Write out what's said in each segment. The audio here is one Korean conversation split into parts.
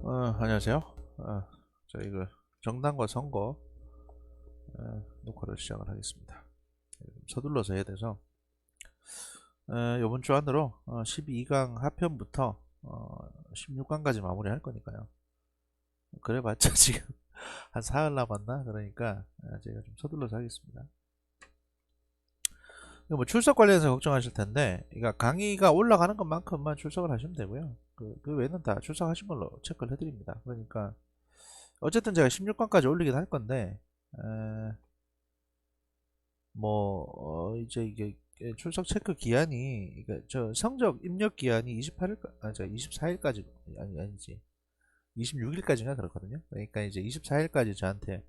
안녕하세요. 저희 정당과 선거 녹화를 시작을 하겠습니다. 서둘러서 해야 돼서 이번 주 안으로 12강 하편부터 16강까지 마무리할 거니까요. 그래봤자 지금 한 사흘 남았나? 그러니까 제가 좀 서둘러서 하겠습니다. 뭐 출석 관련해서 걱정하실 텐데, 그러니까 강의가 올라가는 것만큼만 출석을 하시면 되고요. 그 외에는 다 출석하신 걸로 체크를 해드립니다. 그러니까 어쨌든 제가 16강까지 올리긴 할 건데, 이제 이게 출석 체크 기한이, 그러니까 저 성적 입력 기한이 28일, 24일까지, 아니지. 26일까지인가 그렇거든요. 그러니까 이제 24일까지 저한테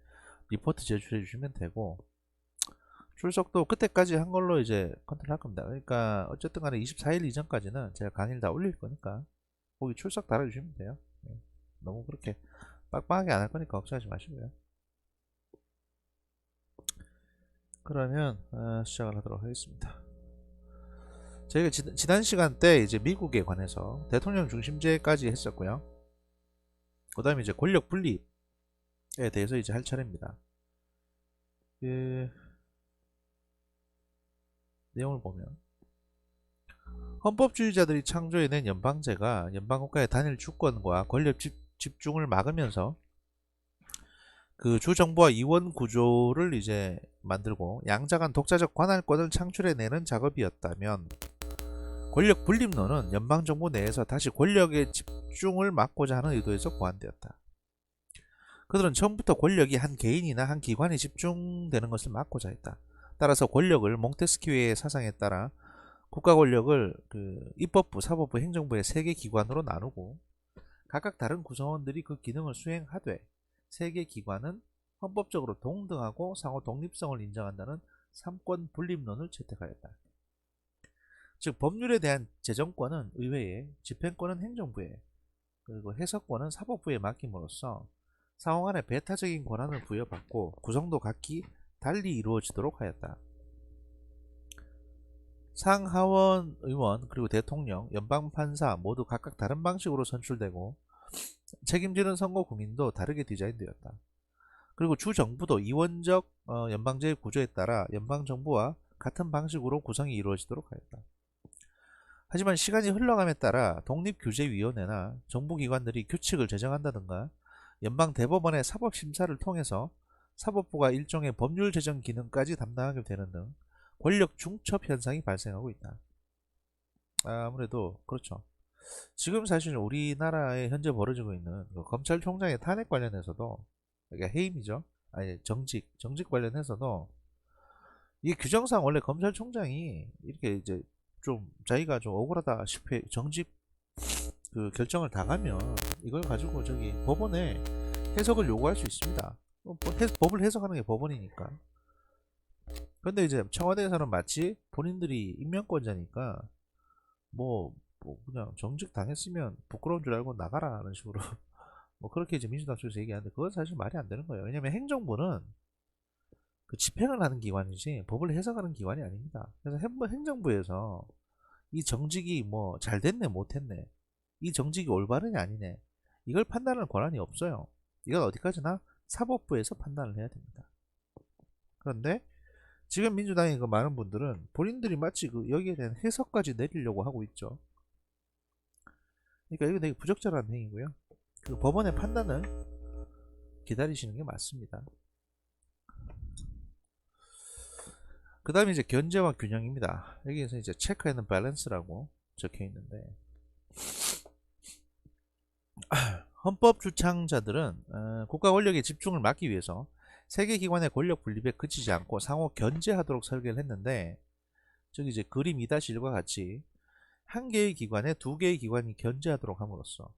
리포트 제출해 주시면 되고, 출석도 그때까지 한 걸로 이제 컨트롤 할 겁니다. 그러니까 어쨌든 간에 24일 이전까지는 제가 강의를 다 올릴 거니까, 거기 출석 달아주시면 돼요. 네. 너무 그렇게 빡빡하게 안 할 거니까 걱정하지 마시고요. 그러면 시작을 하도록 하겠습니다. 저희가 지난 시간 때 이제 미국에 관해서 대통령 중심제까지 했었고요. 그 다음에 이제 권력 분립에 대해서 이제 할 차례입니다. 그 내용을 보면, 헌법주의자들이 창조해낸 연방제가 연방국가의 단일 주권과 권력 집중을 막으면서 그 주정부와 이원 구조를 이제 만들고 양자간 독자적 관할권을 창출해내는 작업이었다면, 권력 분립론은 연방정부 내에서 다시 권력의 집중을 막고자 하는 의도에서 고안되었다. 그들은 처음부터 권력이 한 개인이나 한 기관에 집중되는 것을 막고자 했다. 따라서 권력을 몽테스키우의 사상에 따라 국가 권력을 입법부, 사법부, 행정부의 3개 기관으로 나누고 각각 다른 구성원들이 그 기능을 수행하되 3개 기관은 헌법적으로 동등하고 상호 독립성을 인정한다는 삼권 분립론을 채택하였다. 즉 법률에 대한 재정권은 의회에, 집행권은 행정부에, 그리고 해석권은 사법부에 맡김으로써 상호 간의 배타적인 권한을 부여받고 구성도 각기 달리 이루어지도록 하였다. 상하원 의원, 그리고 대통령, 연방판사 모두 각각 다른 방식으로 선출되고 책임지는 선거 국민도 다르게 디자인되었다. 그리고 주정부도 이원적 연방제의 구조에 따라 연방정부와 같은 방식으로 구성이 이루어지도록 하였다. 하지만 시간이 흘러감에 따라 독립규제위원회나 정부기관들이 규칙을 제정한다든가 연방대법원의 사법심사를 통해서 사법부가 일종의 법률 제정 기능까지 담당하게 되는 등 권력 중첩 현상이 발생하고 있다. 아무래도 그렇죠. 지금 사실 우리나라에 현재 벌어지고 있는 검찰총장의 탄핵 관련해서도, 그러니까 해임이죠. 아니, 정직 관련해서도 이 규정상 원래 검찰총장이 이렇게 이제 좀 자기가 좀 억울하다 싶어 정직 결정을 당하면 이걸 가지고 저기 법원에 해석을 요구할 수 있습니다. 법을 해석하는 게 법원이니까. 근데 이제 청와대에서는 마치 본인들이 임명권자니까 뭐 그냥 정직 당했으면 부끄러운 줄 알고 나가라 라는 식으로 뭐 그렇게 이제 민주당 쪽에서 얘기하는데, 그건 사실 말이 안 되는 거예요. 왜냐면 행정부는 그 집행을 하는 기관이지 법을 해석하는 기관이 아닙니다. 그래서 행정부에서 이 정직이 뭐 잘 됐네 못했네, 이 정직이 올바르냐 아니네, 이걸 판단할 권한이 없어요. 이건 어디까지나 사법부에서 판단을 해야 됩니다. 그런데 지금 민주당의 그 많은 분들은 본인들이 마치 여기에 대한 해석까지 내리려고 하고 있죠. 그러니까 이거 되게 부적절한 행위고요. 그 법원의 판단을 기다리시는 게 맞습니다. 그 다음에 이제 견제와 균형입니다. 여기에서 이제 체크 앤 밸런스라고 적혀 있는데, 헌법 주창자들은 국가 권력의 집중을 막기 위해서 세계 기관의 권력 분립에 그치지 않고 상호 견제하도록 설계를 했는데, 저기 이제 그림 2-1과 같이 한 개의 기관에 두 개의 기관이 견제하도록 함으로써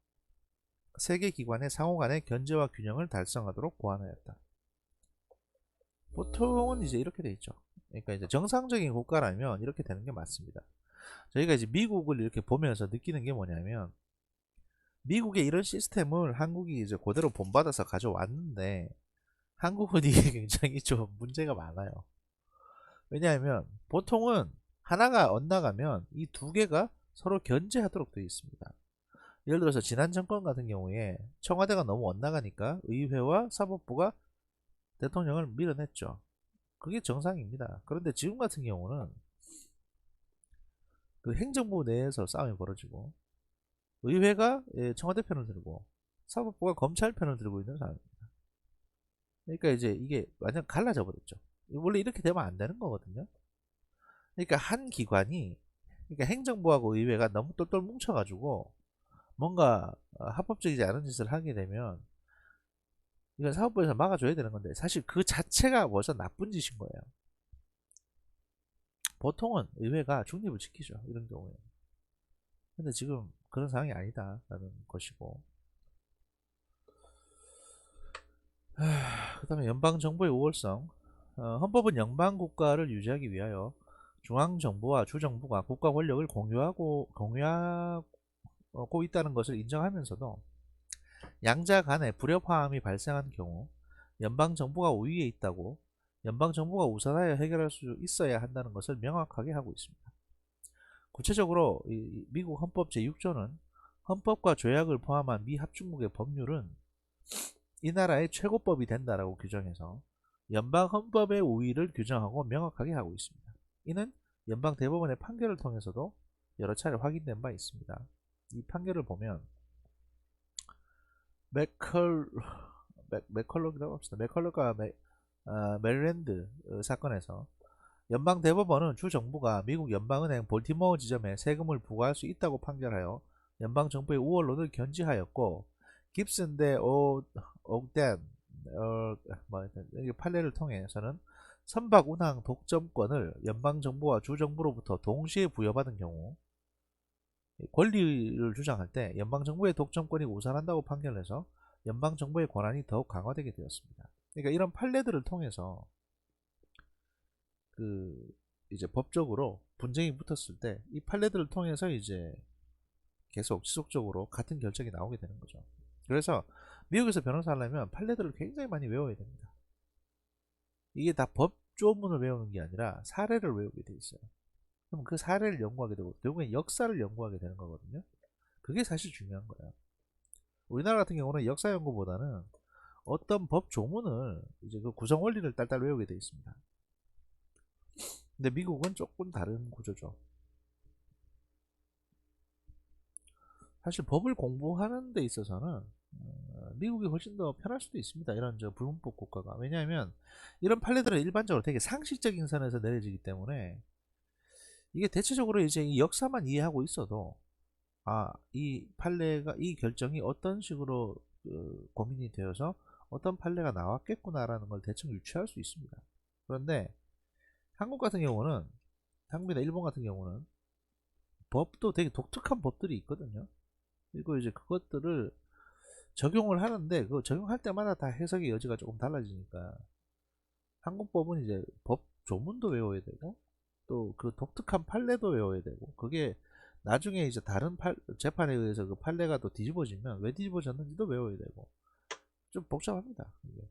세 개 기관의 상호 간의 견제와 균형을 달성하도록 고안하였다. 보통은 이제 이렇게 돼 있죠. 그러니까 이제 정상적인 국가라면 이렇게 되는 게 맞습니다. 저희가 이제 미국을 이렇게 보면서 느끼는 게 뭐냐면, 미국의 이런 시스템을 한국이 이제 그대로 본받아서 가져왔는데 한국은 이게 굉장히 좀 문제가 많아요. 왜냐하면 보통은 하나가 엇나가면 이 두 개가 서로 견제하도록 되어 있습니다. 예를 들어서 지난 정권 같은 경우에 청와대가 너무 엇나가니까 의회와 사법부가 대통령을 밀어냈죠. 그게 정상입니다. 그런데 지금 같은 경우는 그 행정부 내에서 싸움이 벌어지고 의회가 청와대 편을 들고 사법부가 검찰 편을 들고 있는 상황입니다. 그러니까 이제 이게 완전 갈라져 버렸죠. 원래 이렇게 되면 안 되는 거거든요. 그러니까 한 기관이, 그러니까 행정부하고 의회가 너무 똘똘 뭉쳐가지고 뭔가 합법적이지 않은 짓을 하게 되면 이건 사법부에서 막아줘야 되는 건데, 사실 그 자체가 벌써 나쁜 짓인 거예요. 보통은 의회가 중립을 지키죠, 이런 경우에. 근데 지금 그런 상황이 아니다라는 것이고, 그 다음에 연방정부의 우월성. 헌법은 연방국가를 유지하기 위하여 중앙정부와 주정부가 국가 권력을 공유하고 있다는 것을 인정하면서도 양자 간의 불협화음이 발생한 경우 연방정부가 우위에 있다고, 연방정부가 우선하여 해결할 수 있어야 한다는 것을 명확하게 하고 있습니다. 구체적으로 미국 헌법 제6조는 헌법과 조약을 포함한 미 합중국의 법률은 이 나라의 최고법이 된다라고 규정해서 연방 헌법의 우위를 규정하고 명확하게 하고 있습니다. 이는 연방 대법원의 판결을 통해서도 여러 차례 확인된 바 있습니다. 이 판결을 보면 맥컬럭이라고 합시다. 맥컬럭과 메릴랜드 사건에서 연방 대법원은 주정부가 미국 연방은행 볼티모어 지점에 세금을 부과할 수 있다고 판결하여 연방 정부의 우월론을 견지하였고, 깁슨 대 옥덴 판례를 통해서는 선박 운항 독점권을 연방 정부와 주정부로부터 동시에 부여받은 경우 권리를 주장할 때 연방 정부의 독점권이 우선한다고 판결해서 연방 정부의 권한이 더욱 강화되게 되었습니다. 그러니까 이런 판례들을 통해서 이제 법적으로 분쟁이 붙었을 때 이 판례들을 통해서 이제 계속 지속적으로 같은 결정이 나오게 되는 거죠. 그래서 미국에서 변호사 하려면 판례들을 굉장히 많이 외워야 됩니다. 이게 다 법조문을 외우는 게 아니라 사례를 외우게 돼 있어요. 그럼 그 사례를 연구하게 되고 결국엔 역사를 연구하게 되는 거거든요. 그게 사실 중요한 거예요. 우리나라 같은 경우는 역사 연구보다는 어떤 법 조문을 이제 그 구성 원리를 딸딸 외우게 돼 있습니다. 근데 미국은 조금 다른 구조죠. 사실 법을 공부하는 데 있어서는 미국이 훨씬 더 편할 수도 있습니다. 이런 불문법 국가가. 왜냐하면 이런 판례들은 일반적으로 되게 상식적인 선에서 내려지기 때문에 이게 대체적으로 이제 이 역사만 이해하고 있어도 이 판례가, 이 결정이 어떤 식으로 고민이 되어서 어떤 판례가 나왔겠구나라는 걸 대충 유추할 수 있습니다. 그런데 한국 같은 경우는, 한국이나 일본 같은 경우는 법도 되게 독특한 법들이 있거든요. 그리고 이제 그것들을 적용을 하는데 그 적용할 때마다 다 해석의 여지가 조금 달라지니까 한국법은 이제 법 조문도 외워야 되고 또 그 독특한 판례도 외워야 되고, 그게 나중에 이제 다른 재판에 의해서 그 판례가 또 뒤집어지면 왜 뒤집어졌는지도 외워야 되고 좀 복잡합니다. 이게.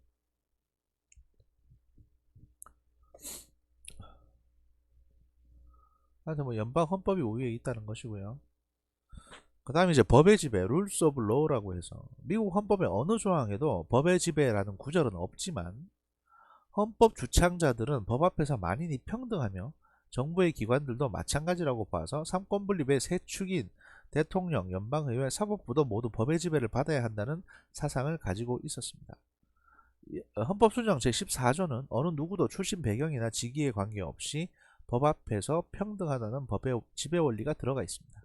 하여튼 뭐 연방 헌법이 우위에 있다는 것이고요. 그 다음에 이제 법의 지배, 룰스 오브 로우라고 해서 미국 헌법의 어느 조항에도 법의 지배라는 구절은 없지만 헌법 주창자들은 법 앞에서 만인이 평등하며 정부의 기관들도 마찬가지라고 봐서 삼권 분립의 세 축인 대통령, 연방의회, 사법부도 모두 법의 지배를 받아야 한다는 사상을 가지고 있었습니다. 헌법 수정 제14조는 어느 누구도 출신 배경이나 직위에 관계없이 법 앞에서 평등하다는 법의 지배 원리가 들어가 있습니다.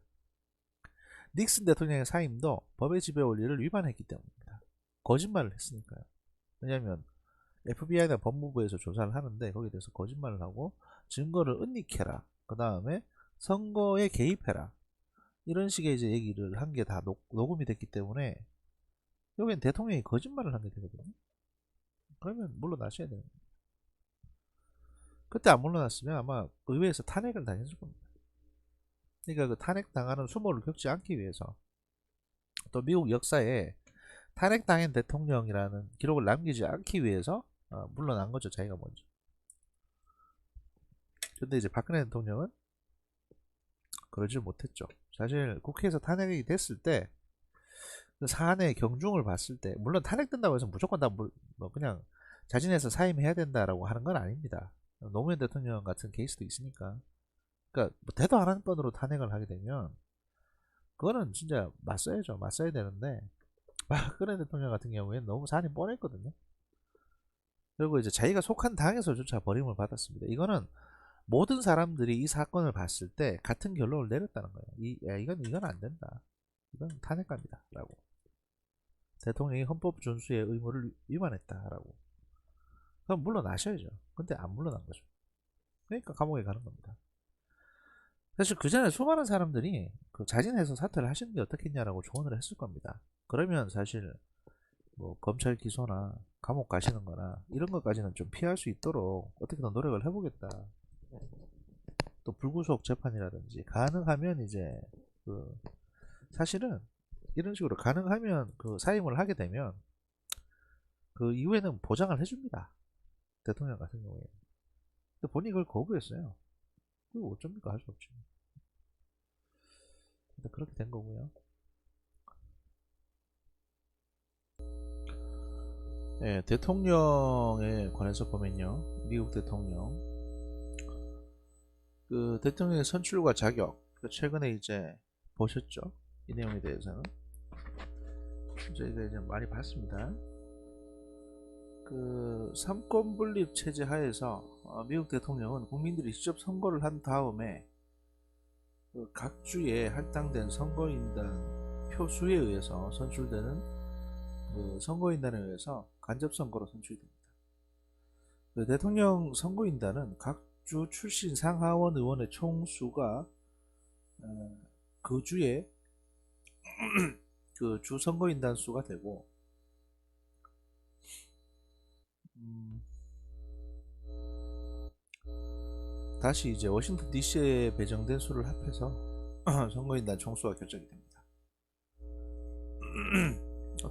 닉슨 대통령의 사임도 법의 지배 원리를 위반했기 때문입니다. 거짓말을 했으니까요. 왜냐하면 FBI나 법무부에서 조사를 하는데 거기에 대해서 거짓말을 하고 증거를 은닉해라, 그 다음에 선거에 개입해라, 이런 식의 이제 얘기를 한 게 다 녹음이 됐기 때문에 여기엔 대통령이 거짓말을 한 게 되거든요. 그러면 물러나셔야 돼요. 그때 안 물러났으면 아마 의회에서 탄핵을 당했을 겁니다. 그러니까 그 탄핵 당하는 수모를 겪지 않기 위해서, 또 미국 역사에 탄핵당한 대통령이라는 기록을 남기지 않기 위해서 물러난 거죠, 자기가 먼저. 근데 이제 박근혜 대통령은 그러질 못했죠. 사실 국회에서 탄핵이 됐을 때 사안의 경중을 봤을 때, 물론 탄핵된다고 해서 무조건 다 뭐 그냥 자진해서 사임해야 된다라고 하는 건 아닙니다. 노무현 대통령 같은 케이스도 있으니까. 그러니까 뭐 대도 안 하는 건으로 탄핵을 하게 되면 그거는 진짜 맞서야죠. 맞서야 되는데 박근혜 대통령 같은 경우에는 너무 사안이 뻔했거든요. 그리고 이제 자기가 속한 당에서조차 버림을 받았습니다. 이거는 모든 사람들이 이 사건을 봤을 때 같은 결론을 내렸다는 거예요. 이건 안 된다. 이건 탄핵감이다. 라고. 대통령이 헌법 준수의 의무를 위반했다라고. 그럼 물러나셔야죠. 근데 안 물러난 거죠. 그러니까 감옥에 가는 겁니다. 사실 그 전에 수많은 사람들이 그 자진해서 사퇴를 하시는 게 어떻겠냐라고 조언을 했을 겁니다. 그러면 사실 뭐 검찰 기소나 감옥 가시는 거나 이런 것까지는 좀 피할 수 있도록 어떻게든 노력을 해보겠다. 또 불구속 재판이라든지 가능하면 이제 그 사실은 이런 식으로 가능하면 그 사임을 하게 되면 그 이후에는 보장을 해줍니다. 대통령 같은 경우에. 근데 본인이 그걸 거부했어요. 그거 어쩝니까? 할 수 없죠. 근데 그렇게 된 거고요. 예, 대통령에 관해서 보면요. 미국 대통령. 그 대통령의 선출과 자격. 최근에 이제 보셨죠? 이 내용에 대해서는. 저희가 이제 많이 봤습니다. 그 삼권 분립 체제 하에서 미국 대통령은 국민들이 직접 선거를 한 다음에 각 주에 할당된 선거인단 표수에 의해서 선출되는 그 선거인단에 의해서 간접선거로 선출됩니다. 그 대통령 선거인단은 각 주 출신 상하원 의원의 총수가 그 주에 그 주 선거인단 수가 되고 다시 이제 워싱턴 DC에 배정된 수를 합해서 선거인단 총수가 결정이 됩니다.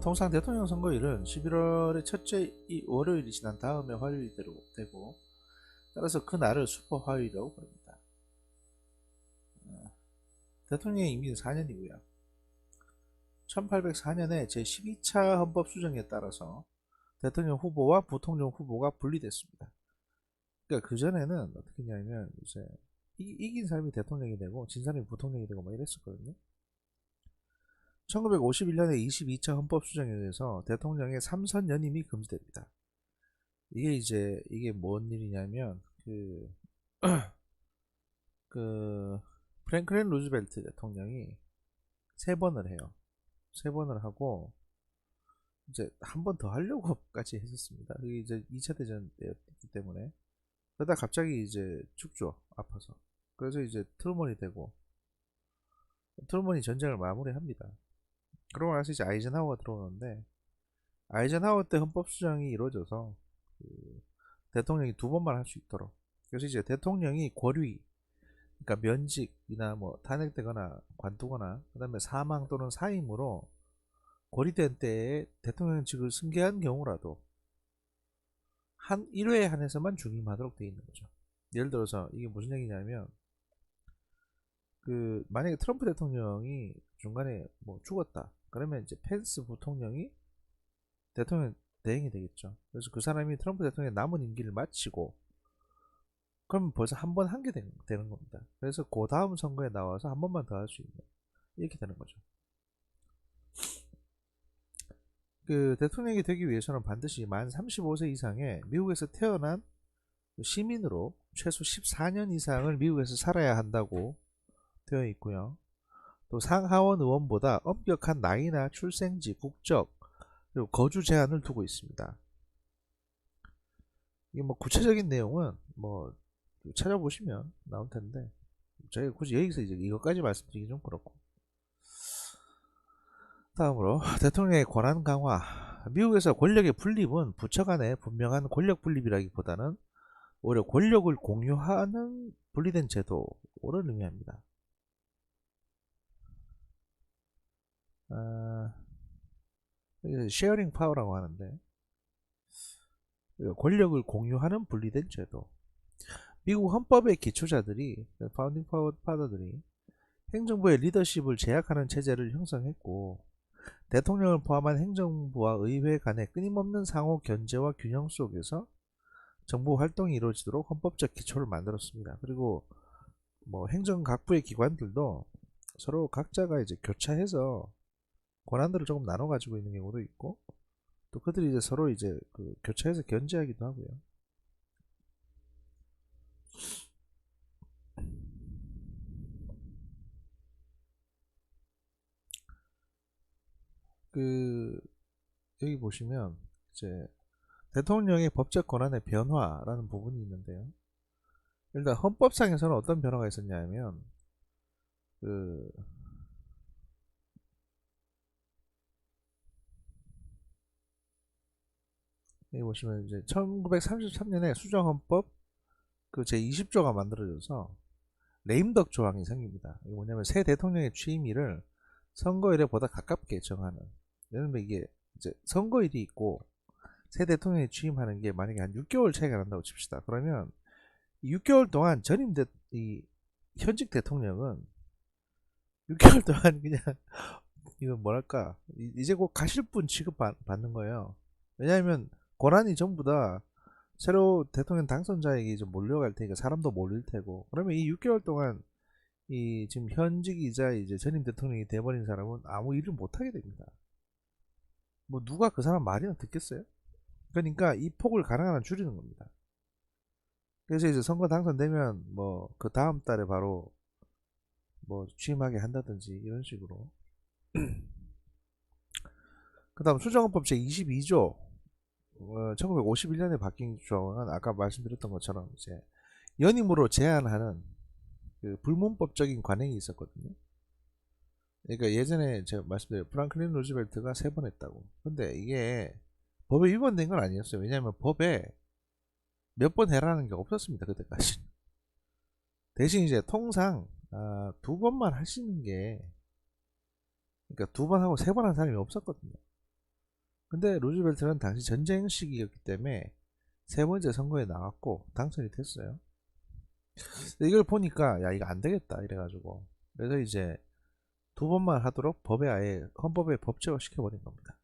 통상 대통령 선거일은 11월의 첫째 월요일이 지난 다음에 화요일이 되고 따라서 그 날을 슈퍼 화요일이라고 부릅니다. 대통령의 임기는 4년이고요. 1804년에 제12차 헌법 수정에 따라서 대통령 후보와 부통령 후보가 분리됐습니다. 그러니까 그전에는 어떻게 했냐면 이제 이긴 사람이 대통령이 되고 진 사람이 부통령이 되고 막 이랬었거든요. 1951년에 22차 헌법 수정에 의해서 대통령의 3선 연임이 금지됩니다. 이게 뭔 일이냐면 그 프랭클린 루즈벨트 대통령이 3번을 해요. 3번을 하고 이제 한 번 더 하려고까지 했었습니다. 그게 이제 2차 대전 때였기 때문에. 그러다 갑자기 이제 죽죠. 아파서. 그래서 이제 트루먼이 되고 트루먼이 전쟁을 마무리합니다. 그러고 나서 이제 아이젠하워가 들어오는데 아이젠하워 때 헌법 수정이 이루어져서 그 대통령이 2번만 할 수 있도록. 그래서 이제 대통령이 권위, 그러니까 면직이나 뭐 탄핵되거나 관두거나 그다음에 사망 또는 사임으로 고리된 때에 대통령직을 승계한 경우라도 한 1회에 한해서만 중임하도록 되어 있는 거죠. 예를 들어서 이게 무슨 얘기냐면 그 만약에 트럼프 대통령이 중간에 뭐 죽었다. 그러면 이제 펜스 부통령이 대통령 대행이 되겠죠. 그래서 그 사람이 트럼프 대통령의 남은 임기를 마치고 그럼 벌써 한 번 한 게 되는 겁니다. 그래서 그 다음 선거에 나와서 한 번만 더 할 수 있는 이렇게 되는 거죠. 그 대통령이 되기 위해서는 반드시 만 35세 이상의 미국에서 태어난 시민으로 최소 14년 이상을 미국에서 살아야 한다고 되어 있고요. 또 상하원 의원보다 엄격한 나이나 출생지, 국적, 그리고 거주 제한을 두고 있습니다. 이게 뭐 구체적인 내용은 뭐 찾아보시면 나올 텐데 저희가 굳이 여기서 이제 이것까지 말씀드리기 좀 그렇고. 다음으로 대통령의 권한 강화. 미국에서 권력의 분립은 부처 간의 분명한 권력 분립이라기보다는 오히려 권력을 공유하는 분리된 제도를 의미합니다. 쉐어링 파워라고 하는데 권력을 공유하는 분리된 제도. 미국 헌법의 기초자들이 파운딩 파더들이 행정부의 리더십을 제약하는 체제를 형성했고 대통령을 포함한 행정부와 의회 간의 끊임없는 상호 견제와 균형 속에서 정부 활동이 이루어지도록 헌법적 기초를 만들었습니다. 그리고 뭐 행정각부의 기관들도 서로 각자가 이제 교차해서 권한들을 조금 나눠 가지고 있는 경우도 있고, 또 그들이 이제 서로 이제 그 교차해서 견제하기도 하고요. 그 여기 보시면 이제 대통령의 법적 권한의 변화라는 부분이 있는데요. 일단 헌법상에서는 어떤 변화가 있었냐면, 그 여기 보시면 이제 1933년에 수정헌법 그 제20조가 만들어져서 레임덕 조항이 생깁니다. 이게 뭐냐면 새 대통령의 취임일을 선거일에 보다 가깝게 정하는. 예를 들면 이게 이제 선거일이 있고 새 대통령이 취임하는 게 만약에 한 6개월 차이가 난다고 칩시다. 그러면 6개월 동안 이 현직 대통령은 6개월 동안 그냥 이건 뭐랄까 이제 곧 가실 분 취급 받는 거예요. 왜냐하면 권한이 전부 다 새로 대통령 당선자에게 이제 몰려갈 테니까 사람도 몰릴 테고, 그러면 이 6개월 동안 이 지금 현직이자 이제 전임 대통령이 돼버린 사람은 아무 일을 못 하게 됩니다. 뭐 누가 그 사람 말이나 듣겠어요? 그러니까 이 폭을 가능한 한 줄이는 겁니다. 그래서 이제 선거 당선되면 뭐 그 다음 달에 바로 뭐 취임하게 한다든지 이런 식으로. 그 다음 수정헌법 제22조 1951년에 바뀐 조항은 아까 말씀드렸던 것처럼 이제 연임으로 제한하는 그 불문법적인 관행이 있었거든요. 그러니까 예전에 제가 말씀드린 프랑클린 루즈벨트가 3번 했다고. 근데 이게 법에 위반된 건 아니었어요. 왜냐하면 법에 몇 번 해라는 게 없었습니다. 그때까지. 대신 이제 통상 2번만 하시는 게, 그러니까 2번 하고 3번 한 사람이 없었거든요. 근데 루즈벨트는 당시 전쟁 시기였기 때문에 3번째 선거에 나왔고 당선이 됐어요. 이걸 보니까 야 이거 안 되겠다 이래가지고, 그래서 이제 2번만 하도록 법에 아예 헌법에 법제화 시켜버린 겁니다.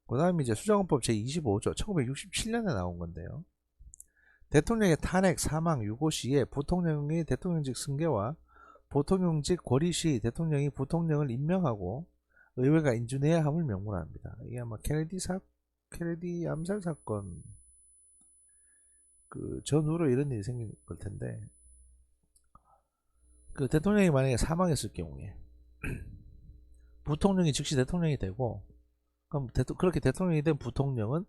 그 다음에 이제 수정헌법 제25조 1967년에 나온 건데요. 대통령의 탄핵, 사망, 유고 시에 부통령의 대통령직 승계와 부통령직 고리 시 대통령이 부통령을 임명하고 의회가 인준해야 함을 명문화 합니다. 이게 아마 케네디 암살 사건 그 전후로 이런 일이 생긴 걸 텐데, 그 대통령이 만약에 사망했을 경우에 부통령이 즉시 대통령이 되고, 그럼 그렇게 대통령이 된 부통령은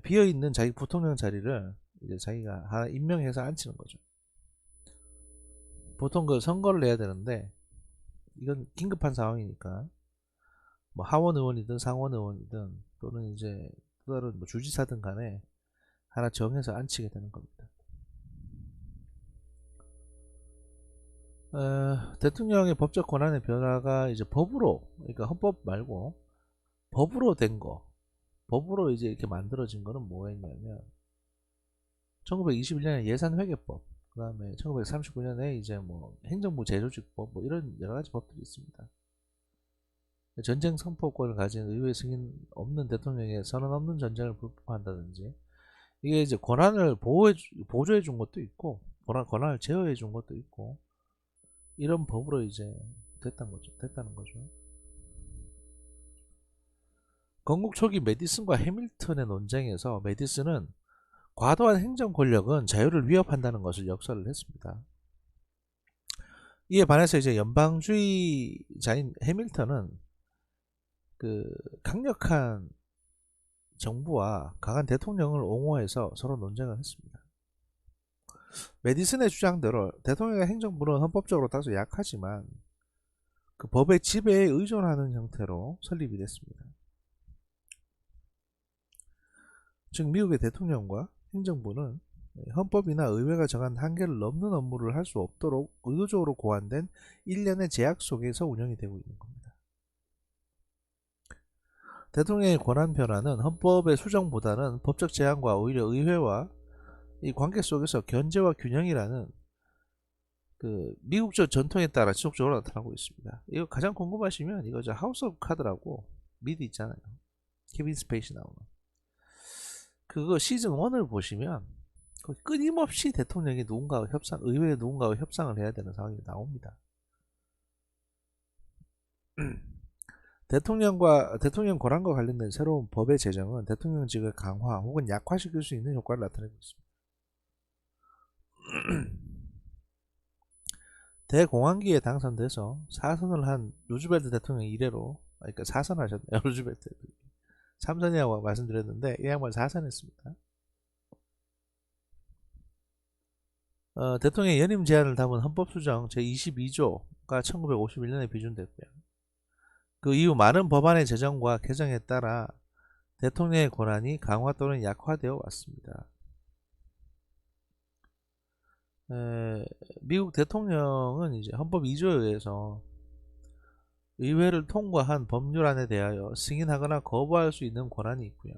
비어있는 자기 부통령 자리를 이제 자기가 하나 임명해서 앉히는 거죠. 보통 그 선거를 내야 되는데 이건 긴급한 상황이니까 뭐 하원 의원이든 상원 의원이든 또는 이제 또 다른 뭐 주지사든 간에 하나 정해서 앉히게 되는 겁니다. 대통령의 법적 권한의 변화가 이제 법으로, 그러니까 헌법 말고 법으로 된 거, 법으로 이제 이렇게 만들어진 거는 뭐가 있냐면 1921년에 예산회계법, 그 다음에 1939년에 이제 뭐 행정부 제조직법, 뭐 이런 여러 가지 법들이 있습니다. 전쟁 선포권을 가진 의회 승인 없는 대통령의 선언 없는 전쟁을 불법화한다든지, 이게 이제 권한을 보조해 준 것도 있고 권한을 제어해 준 것도 있고, 이런 법으로 이제 됐다는 거죠. 건국 초기 메디슨과 해밀턴의 논쟁에서 메디슨은 과도한 행정 권력은 자유를 위협한다는 것을 역설을 했습니다. 이에 반해서 이제 연방주의자인 해밀턴은 그 강력한 정부와 강한 대통령을 옹호해서 서로 논쟁을 했습니다. 메디슨의 주장대로 대통령의 행정부는 헌법적으로 다소 약하지만 그 법의 지배에 의존하는 형태로 설립이 됐습니다. 즉 미국의 대통령과 행정부는 헌법이나 의회가 정한 한계를 넘는 업무를 할 수 없도록 의도적으로 고안된 일련의 제약 속에서 운영이 되고 있는 겁니다. 대통령의 권한 변화는 헌법의 수정보다는 법적 제한과 오히려 의회와 이 관계 속에서 견제와 균형이라는 그 미국적 전통에 따라 지속적으로 나타나고 있습니다. 이거 가장 궁금하시면 이거 저 하우스 오브 카드라고 미드 있잖아요. 케빈 스페이시 나오는 그거 시즌 1을 보시면 끊임없이 대통령이 누군가와 협상, 의회에 누군가와 협상을 해야 되는 상황이 나옵니다. 대통령 권한과 관련된 새로운 법의 제정은 대통령직을 강화 혹은 약화시킬 수 있는 효과를 나타내고 있습니다. 대공황기에 당선돼서 사선을 한 루즈벨트 대통령 이래로, 그러니까 사선하셨네요. 루즈벨트 3선이라고 말씀드렸는데 이 양반 4선했습니다. 대통령의 연임 제한을 담은 헌법수정 제22조가 1951년에 비준됐고요. 그 이후 많은 법안의 제정과 개정에 따라 대통령의 권한이 강화 또는 약화되어 왔습니다. 미국 대통령은 이제 헌법 2조에 의해서 의회를 통과한 법률안에 대하여 승인하거나 거부할 수 있는 권한이 있고요.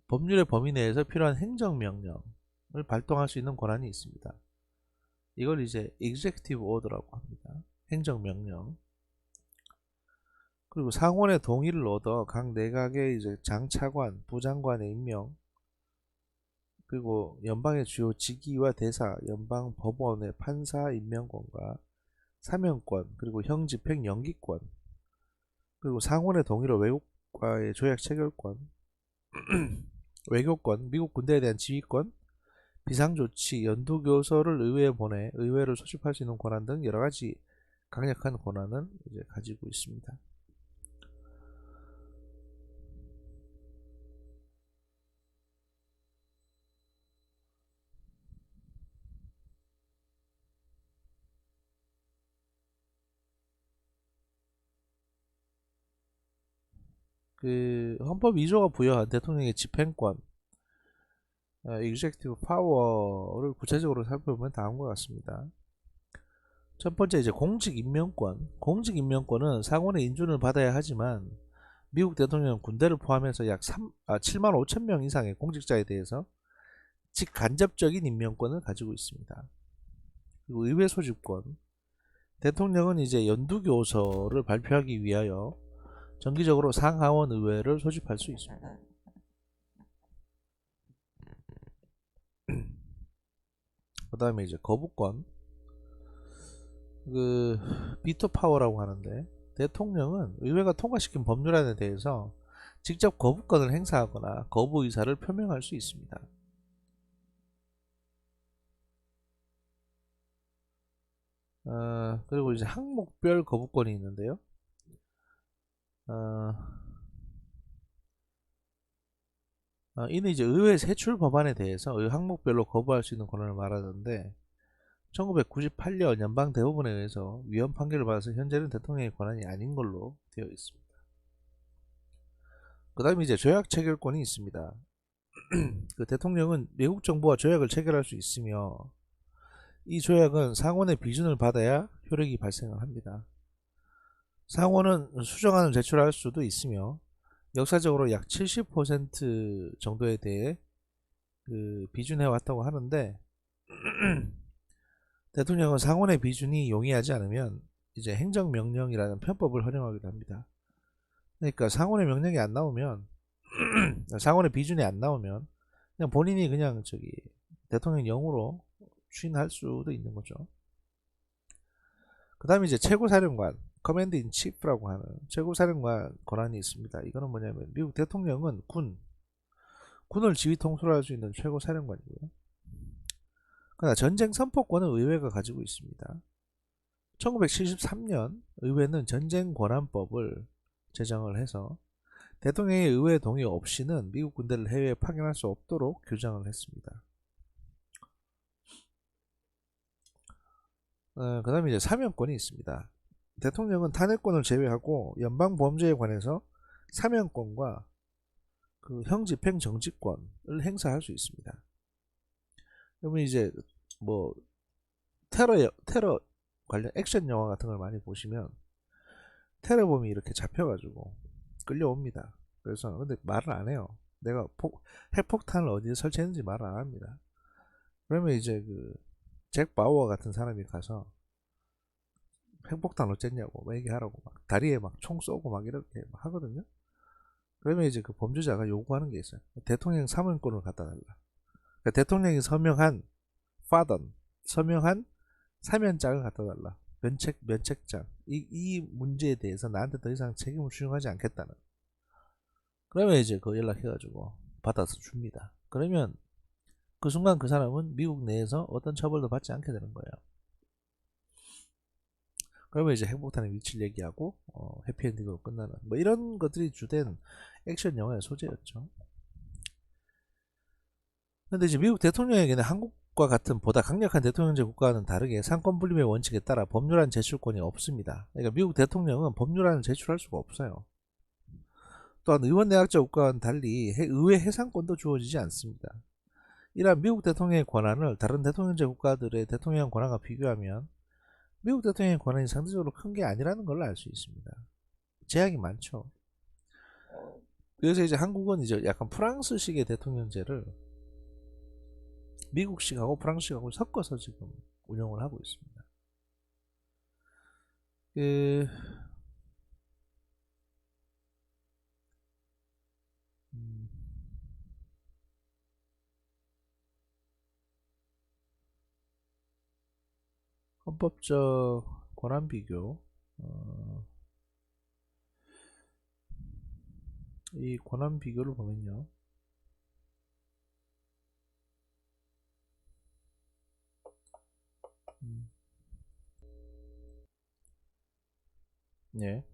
법률의 범위 내에서 필요한 행정명령을 발동할 수 있는 권한이 있습니다. 이걸 이제 executive order라고 합니다. 행정명령. 그리고 상원의 동의를 얻어 각 내각의 이제 장차관, 부장관의 임명, 그리고 연방의 주요 직위와 대사, 연방 법원의 판사 임명권과 사면권, 그리고 형집행 연기권, 그리고 상원의 동의로 외국과의 조약 체결권, 외교권, 미국 군대에 대한 지휘권, 비상조치, 연두교서를 의회에 보내 의회를 소집할 수 있는 권한 등 여러가지 강력한 권한을 이제 가지고 있습니다. 그 헌법 2조가 부여한 대통령의 집행권, executive power를 구체적으로 살펴보면 다음과 같습니다. 첫 번째 이제 공직임명권. 공직임명권은 상원의 인준을 받아야 하지만 미국 대통령은 군대를 포함해서 약 7만 5천 명 이상의 공직자에 대해서 직간접적인 임명권을 가지고 있습니다. 그리고 의회 소집권. 대통령은 이제 연두교서를 발표하기 위하여 정기적으로 상하원 의회를 소집할 수 있습니다. 그 다음에 이제 거부권. 그 비토 파워라고 하는데 대통령은 의회가 통과시킨 법률안에 대해서 직접 거부권을 행사하거나 거부 의사를 표명할 수 있습니다. 그리고 이제 항목별 거부권이 있는데요. 이는 이제 의회 세출 법안에 대해서 항목별로 거부할 수 있는 권한을 말하는데 1998년 연방 대법원에 의해서 위헌 판결을 받아서 현재는 대통령의 권한이 아닌 걸로 되어 있습니다. 그 다음에 이제 조약 체결권이 있습니다. 그 대통령은 미국 정부와 조약을 체결할 수 있으며 이 조약은 상원의 비준을 받아야 효력이 발생을 합니다. 상원은 수정안을 제출할 수도 있으며 역사적으로 약 70% 정도에 대해 그 비준해 왔다고 하는데 대통령은 상원의 비준이 용이하지 않으면 이제 행정명령이라는 편법을 활용하기도 합니다. 그러니까 상원의 명령이 안 나오면 상원의 비준이 안 나오면 그냥 본인이 그냥 저기 대통령령으로 추인할 수도 있는 거죠. 그 다음에 이제 최고사령관, 커맨드 인 치프라고 하는 최고사령관 권한이 있습니다. 이거는 뭐냐면 미국 대통령은 군을 지휘 통솔할 수 있는 최고사령관이고요. 그러나 전쟁 선포권은 의회가 가지고 있습니다. 1973년 의회는 전쟁권한법을 제정을 해서 대통령의 의회 동의 없이는 미국 군대를 해외에 파견할 수 없도록 규정을 했습니다. 그 다음에 이제 사면권이 있습니다. 대통령은 탄핵권을 제외하고 연방범죄에 관해서 사면권과 그 형집행 정치권을 행사할 수 있습니다. 그러면 이제 뭐 테러 관련 액션 영화 같은 걸 많이 보시면 테러범이 이렇게 잡혀가지고 끌려옵니다. 그래서 근데 말을 안 해요. 내가 핵폭탄을 어디에 설치했는지 말 안 합니다. 그러면 이제 그 잭 바우어 같은 사람이 가서 핵폭탄 어쨌냐고 막 얘기하라고 막 다리에 막 총 쏘고 막 이렇게 막 하거든요. 그러면 이제 그 범죄자가 요구하는 게 있어요. 대통령 사면권을 갖다 달라. 그러니까 대통령이 서명한 파던 서명한 사면장을 갖다 달라. 면책장. 이 문제에 대해서 나한테 더 이상 책임을 수용하지 않겠다는. 그러면 이제 그 연락해가지고 받아서 줍니다. 그러면 그 순간 그 사람은 미국 내에서 어떤 처벌도 받지 않게 되는 거예요. 그러면 이제 핵폭탄의 위치를 얘기하고 해피엔딩으로 끝나는 뭐 이런 것들이 주된 액션 영화의 소재였죠. 근데 이제 미국 대통령에게는 한국과 같은 보다 강력한 대통령제 국가와는 다르게 상권 분립의 원칙에 따라 법률안 제출권이 없습니다. 그러니까 미국 대통령은 법률안을 제출할 수가 없어요. 또한 의원 내각제 국가와는 달리 의회 해산권도 주어지지 않습니다. 이러한 미국 대통령의 권한을 다른 대통령제 국가들의 대통령 권한과 비교하면 미국 대통령의 권한이 상대적으로 큰 게 아니라는 걸 알 수 있습니다. 제약이 많죠. 그래서 이제 한국은 이제 약간 프랑스식의 대통령제를 미국식하고 프랑스식하고 섞어서 지금 운영을 하고 있습니다. 그 헌법적 권한 비교 이 권한 비교를 보면요. 예.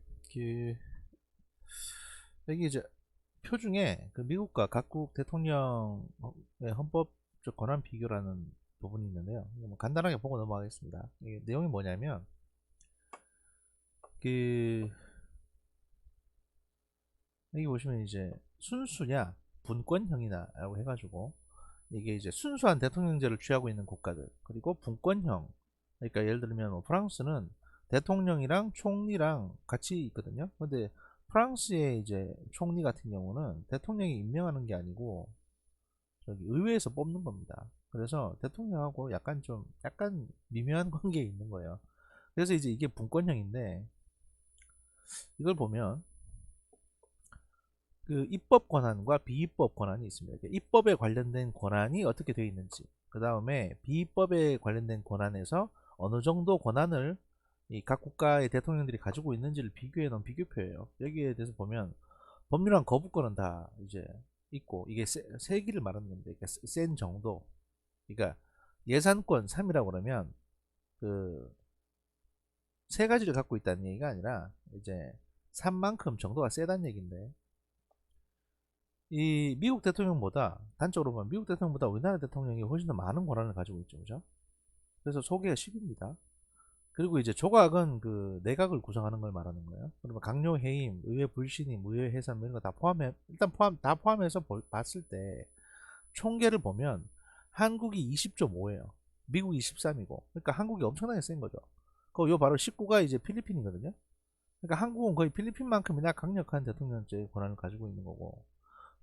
여기 이제 표 중에 그 미국과 각국 대통령의 헌법적 권한 비교라는 부분이 있는데요. 뭐 간단하게 보고 넘어가겠습니다. 이게 내용이 뭐냐면 그 여기 보시면 이제 순수냐 분권형이냐라고 해가지고 이게 이제 순수한 대통령제를 취하고 있는 국가들 그리고 분권형 그러니까 예를 들면 뭐 프랑스는 대통령이랑 총리랑 같이 있거든요. 근데 프랑스의 이제 총리 같은 경우는 대통령이 임명하는 게 아니고 저기 의회에서 뽑는 겁니다. 그래서 대통령하고 약간 미묘한 관계에 있는 거예요. 그래서 이제 이게 분권형인데 이걸 보면 그 입법 권한과 비입법 권한이 있습니다. 입법에 관련된 권한이 어떻게 되어 있는지, 그 다음에 비입법에 관련된 권한에서 어느 정도 권한을 이 각 국가의 대통령들이 가지고 있는지를 비교해 놓은 비교표예요. 여기에 대해서 보면 법률안 거부권은 다 이제 있고 이게 세기를 말하는 겁니다. 그러니까 센 정도. 그러니까 예산권 3이라고 그러면 그 세 가지를 갖고 있다는 얘기가 아니라 이제 3만큼 정도가 세다는 얘기인데 이 미국 대통령보다 단적으로 보면 미국 대통령보다 우리나라 대통령이 훨씬 더 많은 권한을 가지고 있죠, 그죠? 그래서 소개가 10입니다. 그리고 이제 조각은 그 내각을 구성하는 걸 말하는 거예요. 그러면 강요 해임, 의회 불신임, 의회 해산 이런 거 다 포함해 일단 다 포함해서 봤을 때 총계를 보면 한국이 20.5예요. 미국이 13이고. 그러니까 한국이 엄청나게 센 거죠. 요 바로 19가 이제 필리핀이거든요. 그러니까 한국은 거의 필리핀만큼이나 강력한 대통령제 권한을 가지고 있는 거고.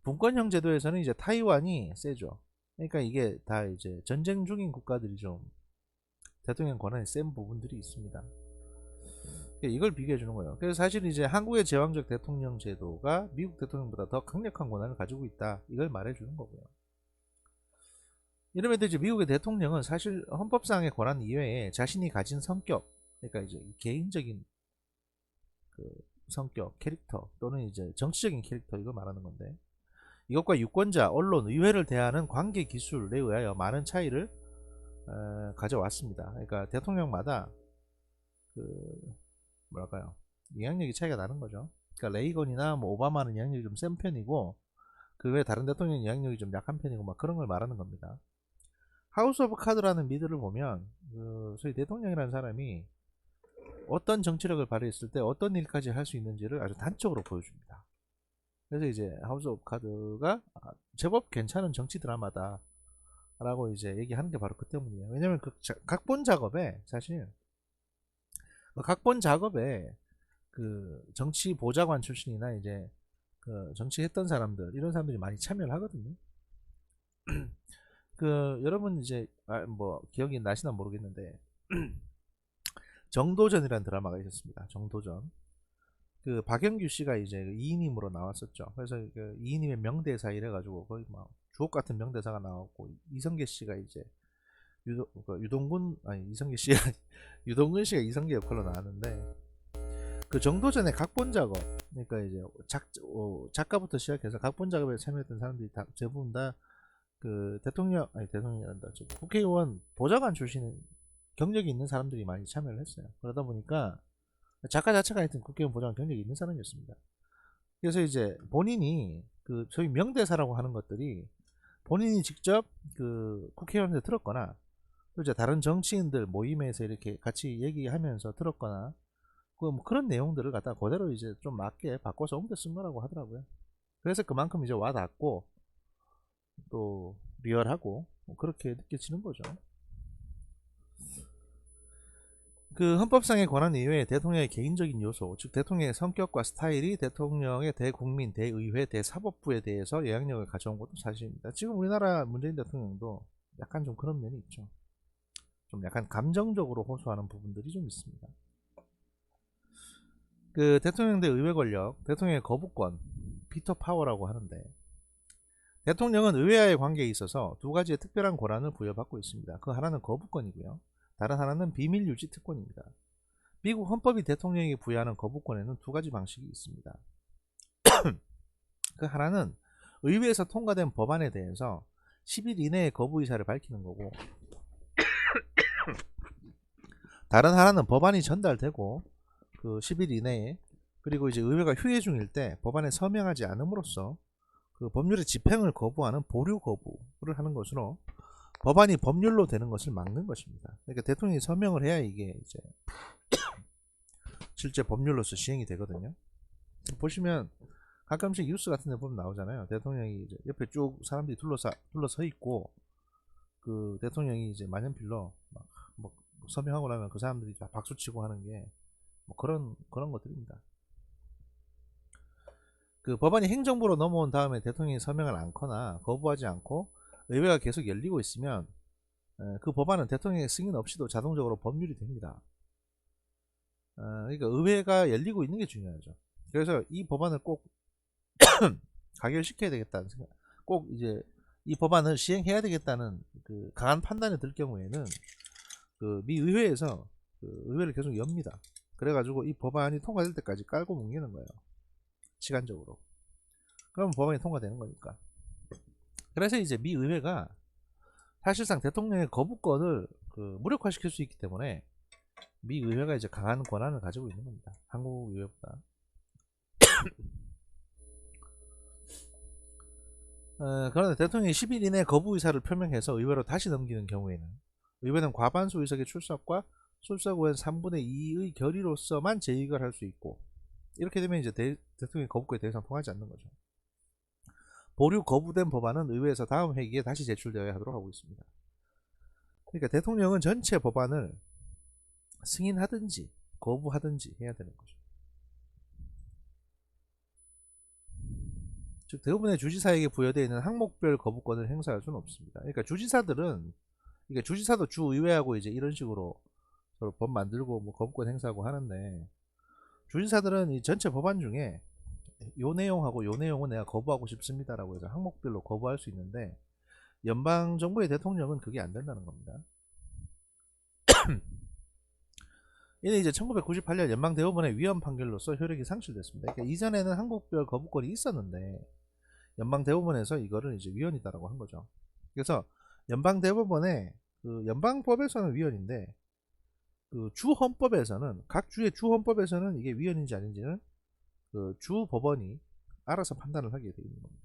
분권형 제도에서는 이제 타이완이 세죠. 그러니까 이게 다 이제 전쟁 중인 국가들이 좀 대통령 권한이 센 부분들이 있습니다. 이걸 비교해 주는 거예요. 그래서 사실 이제 한국의 제왕적 대통령 제도가 미국 대통령보다 더 강력한 권한을 가지고 있다. 이걸 말해 주는 거고요. 이러면 이제 미국의 대통령은 사실 헌법상의 권한 이외에 자신이 가진 성격, 그러니까 이제 개인적인 그 성격, 캐릭터 또는 이제 정치적인 캐릭터 이걸 말하는 건데 이것과 유권자, 언론, 의회를 대하는 관계 기술에 의하여 많은 차이를 가져왔습니다. 그러니까 대통령마다 그 뭐랄까요 영향력이 차이가 나는 거죠. 그러니까 레이건이나 뭐 오바마는 영향력이 좀 센 편이고 그 외에 다른 대통령 영향력이 좀 약한 편이고 막 그런 걸 말하는 겁니다. 하우스 오브 카드라는 미드를 보면 그 소위 대통령이라는 사람이 어떤 정치력을 발휘했을 때 어떤 일까지 할 수 있는지를 아주 단적으로 보여줍니다. 그래서 이제 하우스 오브 카드가 제법 괜찮은 정치 드라마다 라고 이제 얘기하는 게 바로 그 때문이에요. 왜냐면 그 각본 작업에 사실 각본 작업에 그 정치 보좌관 출신이나 이제 그 정치했던 사람들 이런 사람들이 많이 참여를 하거든요. 그 여러분 이제 뭐 기억이 나시나 모르겠는데 정도전이라는 드라마가 있었습니다. 정도전. 그 박영규 씨가 이제 2인임으로 나왔었죠. 그래서 그 2인임의 명대사 이래가지고 거의 막 주옥 같은 명대사가 나왔고 이성계 씨가 이제 유동군 아니 이성계 씨 유동근 씨가 이성계 역할로 나왔는데 그 정도전의 각본 작업 그러니까 이제 작가부터 시작해서 각본 작업에 참여했던 사람들이 다 대부분 다 그 대통령이란다 국회의원 보좌관 출신 경력이 있는 사람들이 많이 참여를 했어요. 그러다 보니까 작가 자체가 하여튼 국회의원 보좌관 경력이 있는 사람이었습니다. 그래서 이제 본인이 그 소위 명대사라고 하는 것들이 본인이 직접 그 국회의원한테 들었거나 또 이제 다른 정치인들 모임에서 이렇게 같이 얘기하면서 들었거나 뭐 그런 내용들을 갖다 그대로 이제 좀 맞게 바꿔서 옮겨 쓴 거라고 하더라고요. 그래서 그만큼 이제 와닿고 또 리얼하고 뭐 그렇게 느껴지는 거죠. 그 헌법상의 권한 이외에 대통령의 개인적인 요소, 즉 대통령의 성격과 스타일이 대통령의 대국민, 대의회, 대사법부에 대해서 영향력을 가져온 것도 사실입니다. 지금 우리나라 문재인 대통령도 약간 좀 그런 면이 있죠. 좀 약간 감정적으로 호소하는 부분들이 좀 있습니다. 그 대통령 대 의회 권력, 대통령의 거부권, 비토 파워라고 하는데 대통령은 의회와의 관계에 있어서 두 가지의 특별한 권한을 부여받고 있습니다. 그 하나는 거부권이고요. 다른 하나는 비밀 유지 특권입니다. 미국 헌법이 대통령에게 부여하는 거부권에는 두 가지 방식이 있습니다. 그 하나는 의회에서 통과된 법안에 대해서 10일 이내에 거부 의사를 밝히는 거고 다른 하나는 법안이 전달되고 그 10일 이내에 그리고 이제 의회가 휴회 중일 때 법안에 서명하지 않음으로써 그 법률의 집행을 거부하는 보류 거부를 하는 것으로 법안이 법률로 되는 것을 막는 것입니다. 그러니까 대통령이 서명을 해야 이게 이제 실제 법률로서 시행이 되거든요. 보시면 가끔씩 뉴스 같은 데 보면 나오잖아요. 대통령이 이제 옆에 쭉 사람들이 둘러서 있고 그 대통령이 이제 만연필로 막 뭐 서명하고 나면 그 사람들이 다 박수치고 하는 게 뭐 그런 것들입니다. 그 법안이 행정부로 넘어온 다음에 대통령이 서명을 않거나 거부하지 않고 의회가 계속 열리고 있으면 그 법안은 대통령의 승인 없이도 자동적으로 법률이 됩니다. 그러니까 의회가 열리고 있는 게 중요하죠. 그래서 이 법안을 꼭 가결시켜야 되겠다는 생각, 꼭 이제 이 법안을 시행해야 되겠다는 그 강한 판단이 들 경우에는 그 미 의회에서 그 의회를 계속 엽니다. 그래가지고 이 법안이 통과될 때까지 깔고 뭉개는 거예요. 시간적으로. 그러면 법안이 통과되는 거니까. 그래서 이제 미 의회가 사실상 대통령의 거부권을 그 무력화시킬 수 있기 때문에 미 의회가 이제 강한 권한을 가지고 있는 겁니다. 한국 의회보다. 그런데 대통령이 10일 이내 거부 의사를 표명해서 의회로 다시 넘기는 경우에는 의회는 과반수 의석의 출석과 출석 의원 3분의 2의 결의로서만 재의결할 수 있고 이렇게 되면 이제 대통령의 거부권이 더 이상 통하지 않는 거죠. 보류 거부된 법안은 의회에서 다음 회기에 다시 제출되어야 하도록 하고 있습니다. 그러니까 대통령은 전체 법안을 승인하든지 거부하든지 해야 되는 거죠. 즉 대부분의 주지사에게 부여되어 있는 항목별 거부권을 행사할 수는 없습니다. 그러니까 주지사도 주의회하고 이제 이런 식으로 서로 법 만들고 뭐 거부권 행사하고 하는데 주지사들은 이 전체 법안 중에 요 내용하고 요 내용은 내가 거부하고 싶습니다라고 해서 항목별로 거부할 수 있는데 연방정부의 대통령은 그게 안 된다는 겁니다. 이는 이제 1998년 연방대법원의 위헌 판결로서 효력이 상실됐습니다. 그러니까 이전에는 항목별 거부권이 있었는데 연방대법원에서 이거를 이제 위헌이다라고 한 거죠. 그래서 연방대법원의 그 연방법에서는 위헌인데 그 주헌법에서는 각 주의 주헌법에서는 이게 위헌인지 아닌지는 그 주 법원이 알아서 판단을 하게 되어 있는 겁니다.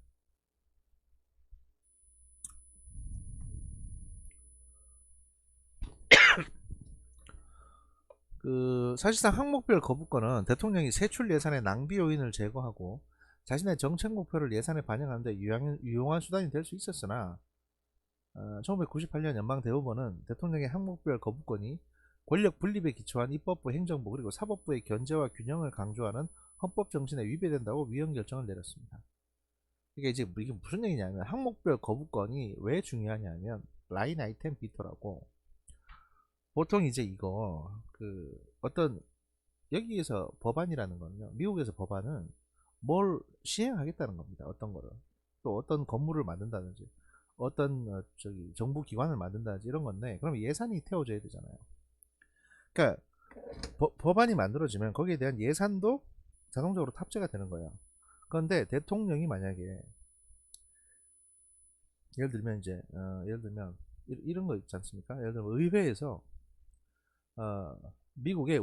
그 사실상 항목별 거부권은 대통령이 세출 예산의 낭비 요인을 제거하고 자신의 정책 목표를 예산에 반영하는 데 유용한 수단이 될 수 있었으나 1998년 연방대법원은 대통령의 항목별 거부권이 권력 분립에 기초한 입법부, 행정부 그리고 사법부의 견제와 균형을 강조하는 헌법 정신에 위배된다고 위헌 결정을 내렸습니다. 이게 무슨 얘기냐면 항목별 거부권이 왜 중요하냐면 라인 아이템 비토라고 보통 이제 이거 그 어떤 여기에서 법안이라는 거는요. 미국에서 법안은 뭘 시행하겠다는 겁니다. 어떤 거를 또 어떤 건물을 만든다든지 어떤 저기 정부 기관을 만든다든지 이런 건데 그럼 예산이 태워져야 되잖아요. 그러니까 법안이 만들어지면 거기에 대한 예산도 자동적으로 탑재가 되는 거예요. 그런데 대통령이 만약에 예를 들면 이제 예를 들면 이런 거 있지 않습니까? 예를 들면 의회에서 미국의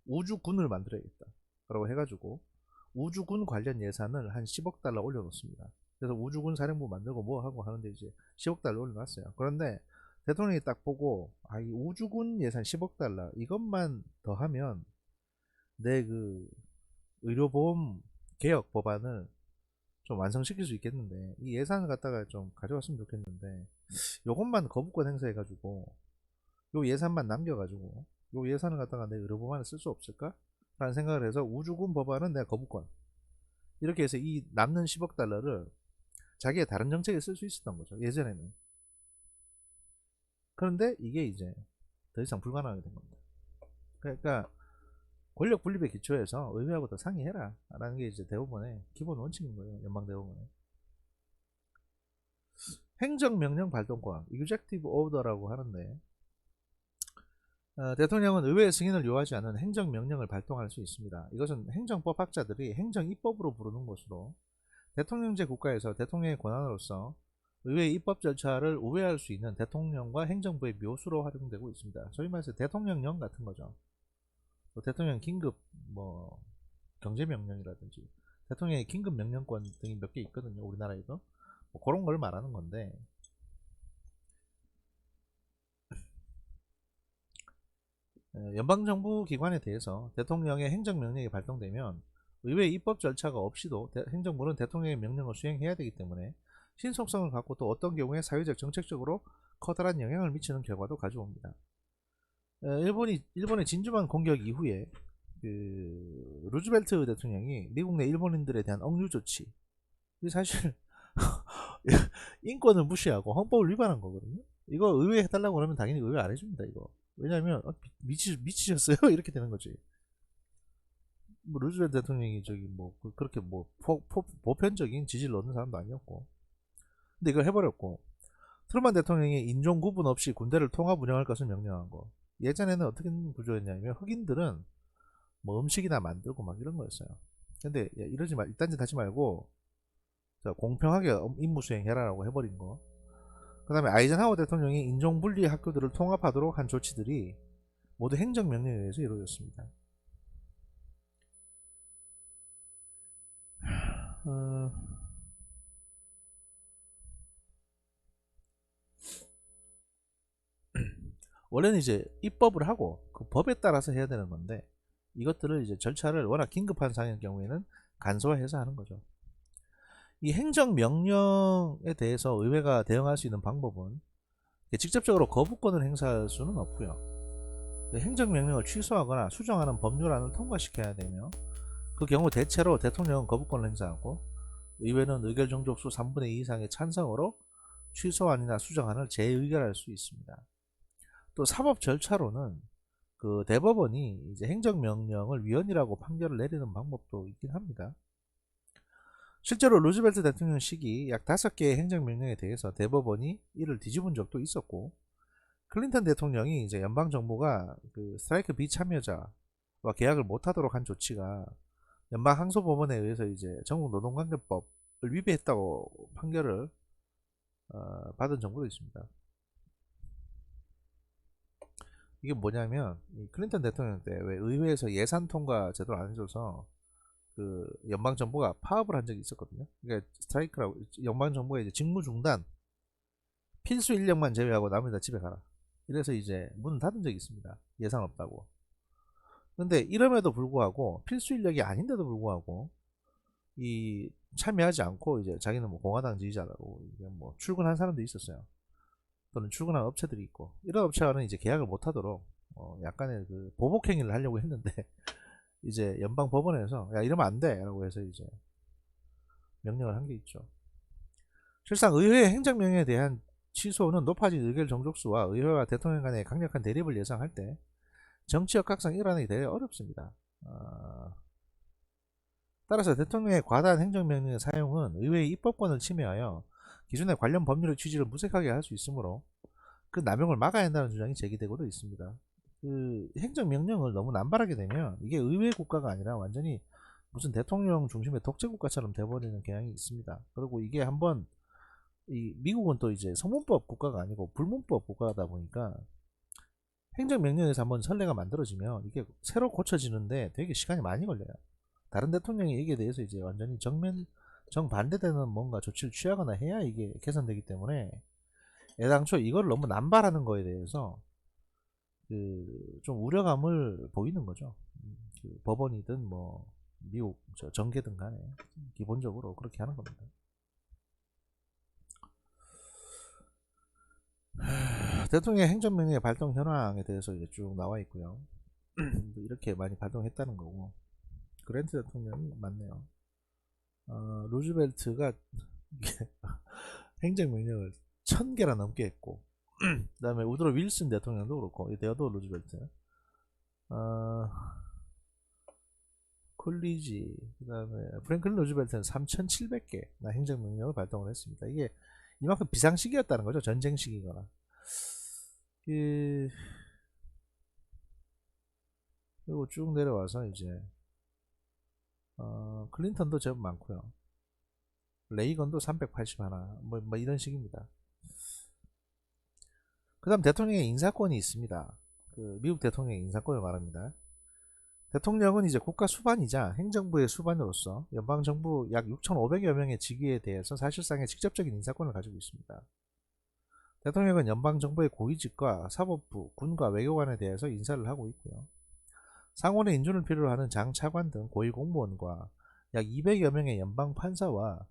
우주군을 만들어야겠다 라고 해가지고 우주군 관련 예산을 한 10억 달러 올려놓습니다. 그래서 우주군 사령부 만들고 뭐 하고 하는데 이제 10억 달러 올려놨어요. 그런데 대통령이 딱 보고 이 우주군 예산 10억 달러 이것만 더하면 내 그 의료보험 개혁 법안을 좀 완성시킬 수 있겠는데 이 예산을 갖다가 좀 가져왔으면 좋겠는데 요것만 거부권 행사해가지고 요 예산만 남겨가지고 요 예산을 갖다가 내 의료보험안을 쓸 수 없을까? 라는 생각을 해서 우주군 법안은 내가 거부권 이렇게 해서 이 남는 10억 달러를 자기의 다른 정책에 쓸 수 있었던 거죠. 예전에는. 그런데 이게 이제 더 이상 불가능하게 된 겁니다. 그러니까 권력 분립의 기초에서 의회하고 더 상의해라 라는 게 이제 대법원의 기본 원칙인 거예요. 연방대법원의 행정명령 발동권 Executive Order라고 하는데 대통령은 의회의 승인을 요하지 않은 행정명령을 발동할 수 있습니다. 이것은 행정법학자들이 행정입법으로 부르는 것으로 대통령제 국가에서 대통령의 권한으로서 의회의 입법 절차를 우회할 수 있는 대통령과 행정부의 묘수로 활용되고 있습니다. 소위 말해서 대통령령 같은 거죠. 대통령 긴급 뭐 경제명령이라든지 대통령의 긴급 명령권 등이 몇 개 있거든요. 우리나라에도 뭐 그런 걸 말하는 건데 연방정부 기관에 대해서 대통령의 행정명령이 발동되면 의회 입법 절차가 없이도 행정부는 대통령의 명령을 수행해야 되기 때문에 신속성을 갖고 또 어떤 경우에 사회적 정책적으로 커다란 영향을 미치는 결과도 가져옵니다. 일본의 진주만 공격 이후에 그 루즈벨트 대통령이 미국 내 일본인들에 대한 억류 조치 사실 인권을 무시하고 헌법을 위반한 거거든요. 이거 의회에 해달라고 그러면 당연히 의회 안 해줍니다. 이거 왜냐하면 미치셨어요? 이렇게 되는 거지. 뭐 루즈벨트 대통령이 저기 뭐 그렇게 뭐 보편적인 지지를 얻는 사람도 아니었고 근데 이걸 해버렸고 트루만 대통령이 인종 구분 없이 군대를 통합 운영할 것을 명령한 거 예전에는 어떻게 구조였냐면 흑인들은 뭐 음식이나 만들고 막 이런 거였어요. 근데 이러지 말 이딴 짓 하지 말고 공평하게 임무 수행해라라고 해버린 거. 그 다음에 아이젠하워 대통령이 인종분리 학교들을 통합하도록 한 조치들이 모두 행정명령에 의해서 이루어졌습니다. 원래는 이제 입법을 하고 그 법에 따라서 해야 되는 건데 이것들을 이제 절차를 워낙 긴급한 상황의 경우에는 간소화해서 하는 거죠. 이 행정명령에 대해서 의회가 대응할 수 있는 방법은 직접적으로 거부권을 행사할 수는 없고요. 행정명령을 취소하거나 수정하는 법률안을 통과시켜야 되며 그 경우 대체로 대통령은 거부권을 행사하고 의회는 의결 정족수 3분의 2 이상의 찬성으로 취소안이나 수정안을 재의결할 수 있습니다. 또 사법 절차로는 그 대법원이 이제 행정명령을 위헌이라고 판결을 내리는 방법도 있긴 합니다. 실제로 루즈벨트 대통령 시기 약 5개의 행정명령에 대해서 대법원이 이를 뒤집은 적도 있었고 클린턴 대통령이 이제 연방정부가 그 스트라이크 비참여자와 계약을 못하도록 한 조치가 연방항소법원에 의해서 이제 전국노동관계법을 위배했다고 판결을 받은 정부도 있습니다. 이게 뭐냐면 이 클린턴 대통령 때 왜 의회에서 예산 통과 제대로 안 해줘서 그 연방 정부가 파업을 한 적이 있었거든요. 그러니까 스트라이크라고 연방 정부가 이제 직무 중단 필수 인력만 제외하고 나머지 다 집에 가라. 이래서 이제 문을 닫은 적이 있습니다. 예산 없다고. 근데 이럼에도 불구하고 필수 인력이 아닌데도 불구하고 이 참여하지 않고 이제 자기는 뭐 공화당 지지자라고 뭐 출근한 사람도 있었어요. 또는 출근한 업체들이 있고 이런 업체와는 이제 계약을 못하도록 약간의 그 보복 행위를 하려고 했는데 이제 연방 법원에서 야 이러면 안 돼라고 해서 이제 명령을 한 게 있죠. 실상 의회의 행정명령에 대한 취소는 높아진 의결 정족수와 의회와 대통령 간의 강력한 대립을 예상할 때 정치 역학상 일환이 되게 어렵습니다. 따라서 대통령의 과다한 행정명령의 사용은 의회의 입법권을 침해하여 기존의 관련 법률의 취지를 무색하게 할 수 있으므로 그 남용을 막아야 한다는 주장이 제기되고도 있습니다. 그 행정명령을 너무 남발하게 되면 이게 의회 국가가 아니라 완전히 무슨 대통령 중심의 독재 국가처럼 돼버리는 경향이 있습니다. 그리고 이게 한번 이 미국은 또 이제 성문법 국가가 아니고 불문법 국가다 보니까 행정명령에서 한번 선례가 만들어지면 이게 새로 고쳐지는데 되게 시간이 많이 걸려요. 다른 대통령이 이게 대해서 이제 완전히 정반대되는 뭔가 조치를 취하거나 해야 이게 개선되기 때문에 애당초 이걸 너무 남발하는 거에 대해서 그 좀 우려감을 보이는 거죠. 그 법원이든 뭐 미국 정계든 간에 기본적으로 그렇게 하는 겁니다. 대통령의 행정명령의 발동 현황에 대해서 이제 쭉 나와 있고요. 이렇게 많이 발동했다는 거고, 그랜트 대통령이 맞네요. 루즈벨트가 행정명령을 1000개나 넘게 했고, 그 다음에 우드로 윌슨 대통령도 그렇고, 데어도 루즈벨트, 콜리지, 그 다음에 프랭클린 루즈벨트는 3700개나 행정명령을 발동을 했습니다. 이게 이만큼 비상시기였다는 거죠. 전쟁 시기거나. 그리고 쭉 내려와서 이제 클린턴도 제법 많고요. 레이건도 381, 뭐 이런 식입니다. 그 다음 대통령의 인사권이 있습니다. 그 미국 대통령의 인사권을 말합니다. 대통령은 이제 국가 수반이자 행정부의 수반으로서 연방정부 약 6,500여 명의 직위에 대해서 사실상의 직접적인 인사권을 가지고 있습니다. 대통령은 연방정부의 고위직과 사법부, 군과 외교관에 대해서 인사를 하고 있고요. 상원의 인준을 필요로 하는 장차관 등 고위공무원과 약 200여 명의 연방판사와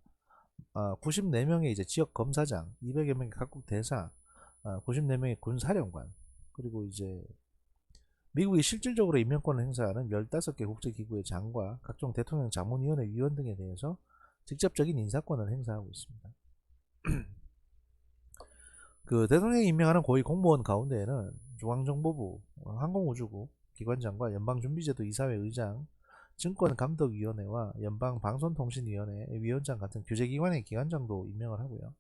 94명의 이제 지역검사장, 200여 명의 각국 대사, 94명의 군사령관, 그리고 이제 미국이 실질적으로 임명권을 행사하는 15개 국제기구의 장과 각종 대통령 자문위원회 위원 등에 대해서 직접적인 인사권을 행사하고 있습니다. 그 대통령이 임명하는 고위 공무원 가운데에는 중앙정보부, 항공우주국 기관장과 연방준비제도 이사회 의장, 증권감독위원회와 연방방송통신위원회 위원장 같은 규제기관의 기관장도 임명을 하고요.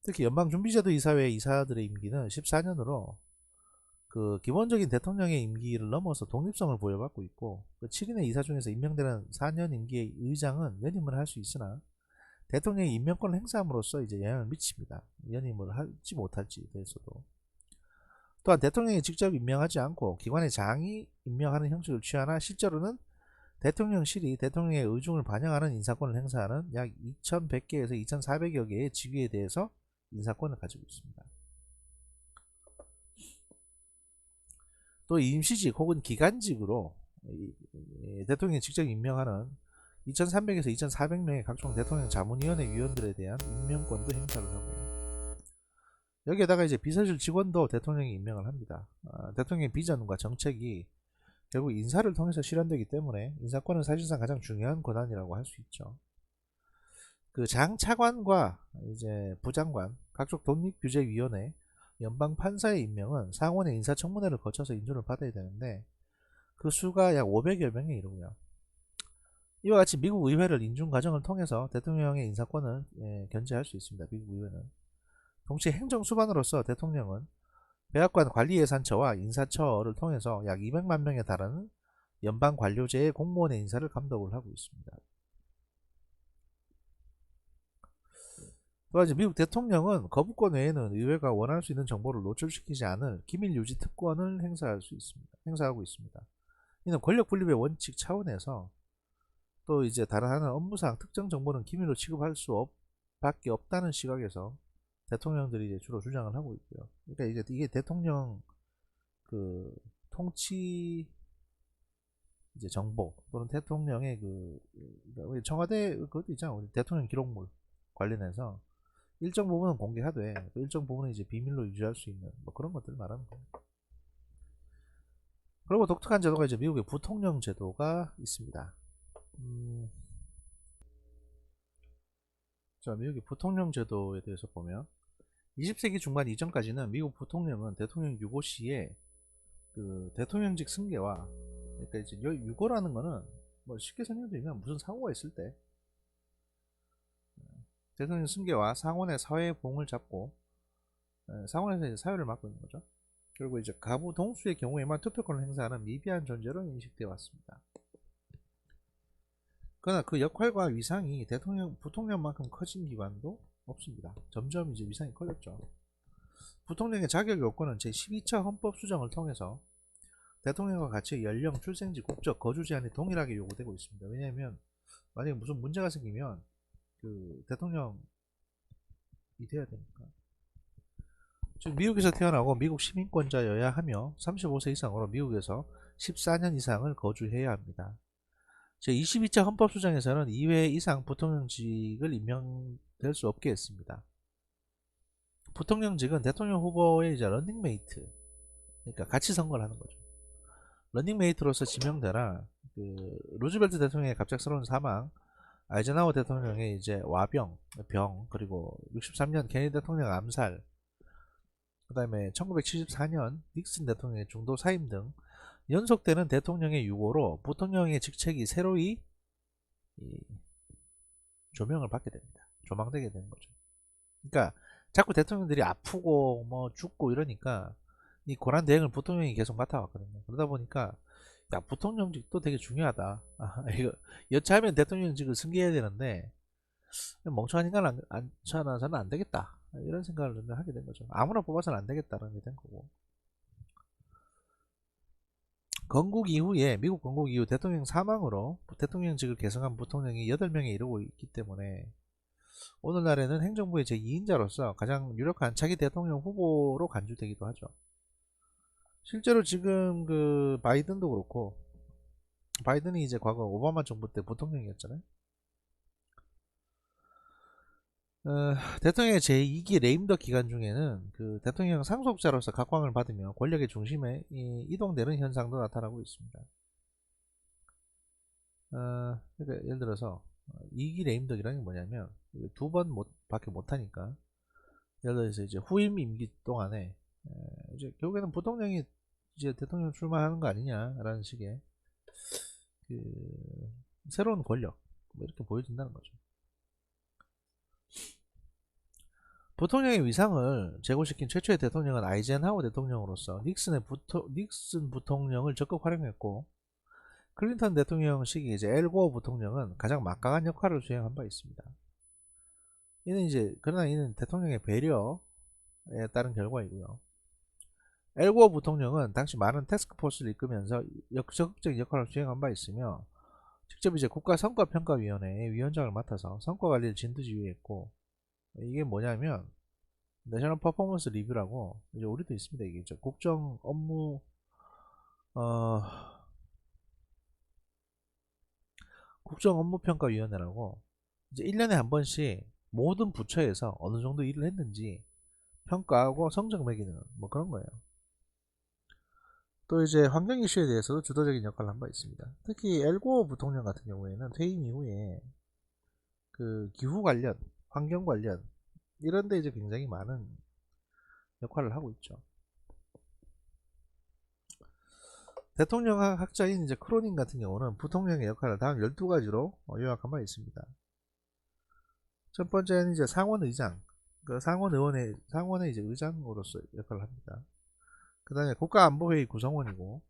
특히 연방준비제도 이사회 이사들의 임기는 14년으로 그 기본적인 대통령의 임기를 넘어서 독립성을 부여받고 있고, 그 7인의 이사 중에서 임명되는 4년 임기의 의장은 연임을 할 수 있으나 대통령이 임명권을 행사함으로써 이제 영향을 미칩니다. 연임을 할지 못할지 대해서도. 또한 대통령이 직접 임명하지 않고 기관의 장이 임명하는 형식을 취하나 실제로는 대통령실이 대통령의 의중을 반영하는 인사권을 행사하는 약 2100개에서 2400여 개의 직위에 대해서 인사권을 가지고 있습니다. 또 임시직 혹은 기간직으로 대통령이 직접 임명하는 2300에서 2400명의 각종 대통령 자문위원회 위원들에 대한 임명권도 행사를 하고요. 여기에다가 이제 비서실 직원도 대통령이 임명을 합니다. 대통령의 비전과 정책이 결국 인사를 통해서 실현되기 때문에 인사권은 사실상 가장 중요한 권한이라고 할 수 있죠. 그 장차관과 이제 부장관, 각종 독립규제위원회, 연방판사의 임명은 상원의 인사청문회를 거쳐서 인준을 받아야 되는데 그 수가 약 500여 명에 이르고요. 이와 같이 미국 의회를 인준 과정을 통해서 대통령의 인사권을 견제할 수 있습니다. 미국 의회는. 동시에 행정수반으로서 대통령은 백악관 관리예산처와 인사처를 통해서 약 200만 명에 달하는 연방관료제의 공무원의 인사를 감독을 하고 있습니다. 또한 미국 대통령은 거부권 외에는 의회가 원할 수 있는 정보를 노출시키지 않을 기밀유지 특권을 행사하고 있습니다. 이는 권력 분립의 원칙 차원에서 또 이제 다른 하나는 업무상 특정 정보는 기밀로 취급할 수 밖에 없다는 시각에서 대통령들이 이제 주로 주장을 하고 있고요. 그러니까 이제 이게 대통령 그 통치 이제 정보 또는 대통령의 그러니까 청와대 그것도 있잖아요. 대통령 기록물 관련해서 일정 부분은 공개하되 또 일정 부분은 이제 비밀로 유지할 수 있는 뭐 그런 것들을 말하는 거예요. 그리고 독특한 제도가 이제 미국의 부통령 제도가 있습니다. 자, 미국의 부통령 제도에 대해서 보면 20세기 중반 이전까지는 미국 부통령은 대통령 유고 시에 그 대통령직 승계와, 그러니까 이제 유고라는 거는 뭐 쉽게 설명드리면 무슨 사고가 있을 때 대통령 승계와 상원의 사회 봉을 잡고 상원에서 이제 사회를 맡고 있는 거죠. 그리고 이제 가부 동수의 경우에만 투표권을 행사하는 미비한 존재로 인식되어 왔습니다. 그러나 그 역할과 위상이 부통령만큼 커진 기관도 없습니다. 점점 이제 위상이 커졌죠. 부통령의 자격 요건은 제12차 헌법 수정을 통해서 대통령과 같이 연령, 출생지, 국적, 거주 제한이 동일하게 요구되고 있습니다. 왜냐하면 만약에 무슨 문제가 생기면 그 대통령이 돼야 되니까. 즉 미국에서 태어나고 미국 시민권자여야 하며 35세 이상으로 미국에서 14년 이상을 거주해야 합니다. 제22차 헌법 수정에서는 2회 이상 부통령직을 임명될 수 없게 했습니다. 부통령직은 대통령 후보의 이제 런닝메이트, 그러니까 같이 선거를 하는 거죠. 런닝메이트로서 지명되나 그 루즈벨트 대통령의 갑작스러운 사망, 아이젠하워 대통령의 이제 병, 그리고 63년 케네디 대통령 암살, 그 다음에 1974년 닉슨 대통령의 중도 사임 등 연속되는 대통령의 유고로 부통령의 직책이 새로이 조명을 받게 됩니다. 조망되게 되는 거죠. 그러니까 자꾸 대통령들이 아프고 뭐 죽고 이러니까 이 고난 대행을 부통령이 계속 맡아왔거든요. 그러다 보니까 야, 부통령직도 되게 중요하다. 이거 여차하면 대통령직을 승계해야 되는데 멍청한 인간을 앉혀놔서는 안 되겠다. 이런 생각을 하게 된 거죠. 아무나 뽑아서는 안 되겠다는 게 된 거고. 미국 건국 이후 대통령 사망으로 대통령직을 계승한 부통령이 8명에 이르고 있기 때문에 오늘날에는 행정부의 제2인자로서 가장 유력한 차기 대통령 후보로 간주되기도 하죠. 실제로 지금 그 바이든도 그렇고, 바이든이 이제 과거 오바마 정부 때 부통령이었잖아요. 대통령의 제2기 레임덕 기간 중에는 그 대통령 상속자로서 각광을 받으며 권력의 중심에 이동되는 현상도 나타나고 있습니다. 그러니까 예를 들어서 2기 레임덕이라는 게 뭐냐면 2번 밖에 못하니까, 예를 들어서 이제 후임 임기 동안에 이제 결국에는 부통령이 이제 대통령 출마하는 거 아니냐라는 식의 그 새로운 권력 뭐 이렇게 보여진다는 거죠. 부통령의 위상을 제고시킨 최초의 대통령은 아이젠하워 대통령으로서 닉슨 부통령을 적극 활용했고, 클린턴 대통령 시기 이제 엘 고어 부통령은 가장 막강한 역할을 수행한 바 있습니다. 그러나 이는 대통령의 배려에 따른 결과이고요. 엘 고어 부통령은 당시 많은 태스크포스를 이끌면서 적극적인 역할을 수행한 바 있으며, 직접 이제 국가성과평가위원회의 위원장을 맡아서 성과관리를 진두지휘했고, 이게 뭐냐면 내셔널 퍼포먼스 리뷰라고, 이제 우리도 있습니다. 이게 국정 업무 국정업무평가위원회라고, 이제 1년에 한 번씩 모든 부처에서 어느 정도 일을 했는지 평가하고 성적 매기는 뭐 그런 거예요. 또 이제 환경 이슈에 대해서도 주도적인 역할을 한 바 있습니다. 특히 엘 고어 부통령 같은 경우에는 퇴임 이후에 그 기후 관련, 환경 관련 이런데 이제 굉장히 많은 역할을 하고 있죠. 대통령학 학자인 이제 크로닌 같은 경우는 부통령의 역할을 다음 12가지로 요약한 바 있습니다. 첫 번째는 이제 상원의장, 그 상원의 이제 의장으로서 역할을 합니다. 그 다음에 국가안보회의 구성원이고,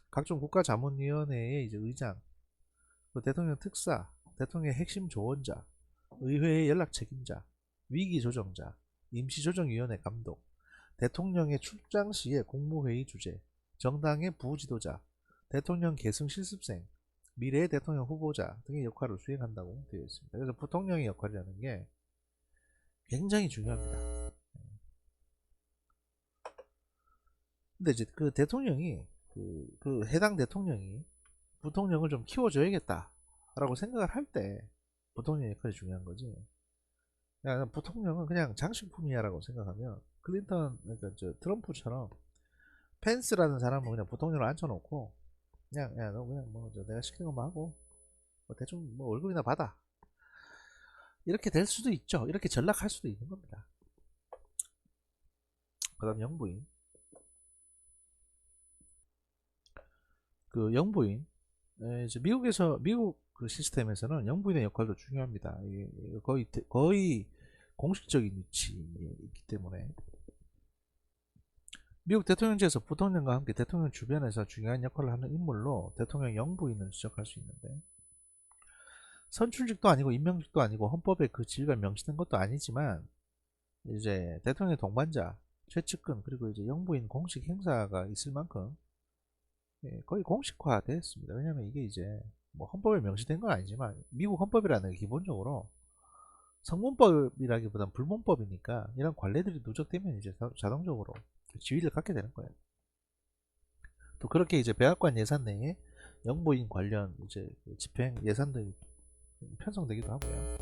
각종 국가자문위원회의 이제 의장, 대통령 특사, 대통령의 핵심 조언자, 의회의 연락 책임자, 위기조정자, 임시조정위원회 감독, 대통령의 출장 시의 국무회의 주재, 정당의 부지도자, 대통령 계승 실습생, 미래의 대통령 후보자 등의 역할을 수행한다고 되어 있습니다. 그래서 부통령의 역할이라는 게 굉장히 중요합니다. 근데 이제 그 대통령이 그 해당 대통령이 부통령을 좀 키워줘야겠다 라고 생각을 할 때 부통령 역할이 중요한 거지, 그냥 부통령은 그냥 장식품이야 라고 생각하면, 그러니까 트럼프처럼 펜스라는 사람은 그냥 부통령을 앉혀놓고 그냥 야 너 그냥 뭐 내가 시킨 것만 하고 뭐 대충 뭐 월급이나 받아 이렇게 될 수도 있죠. 이렇게 전락할 수도 있는 겁니다. 그 다음 영부인. 그 영부인 이제 미국 그 시스템에서는 영부인의 역할도 중요합니다. 이게 거의 공식적인 위치에 있기 때문에 미국 대통령제에서 부통령과 함께 대통령 주변에서 중요한 역할을 하는 인물로 대통령 영부인을 지적할 수 있는데 선출직도 아니고 임명직도 아니고 헌법에 그 지위가 명시된 것도 아니지만 이제 대통령의 동반자, 최측근 그리고 이제 영부인 공식 행사가 있을 만큼 거의 공식화됐습니다. 왜냐하면 이게 이제 뭐 헌법에 명시된 건 아니지만 미국 헌법이라는 게 기본적으로 성문법이라기보단 불문법이니까 이런 관례들이 누적되면 이제 자동적으로 지위를 갖게 되는 거예요. 또 그렇게 이제 백악관 예산 내에 영부인 관련 이제 집행 예산들이 편성되기도 하고요.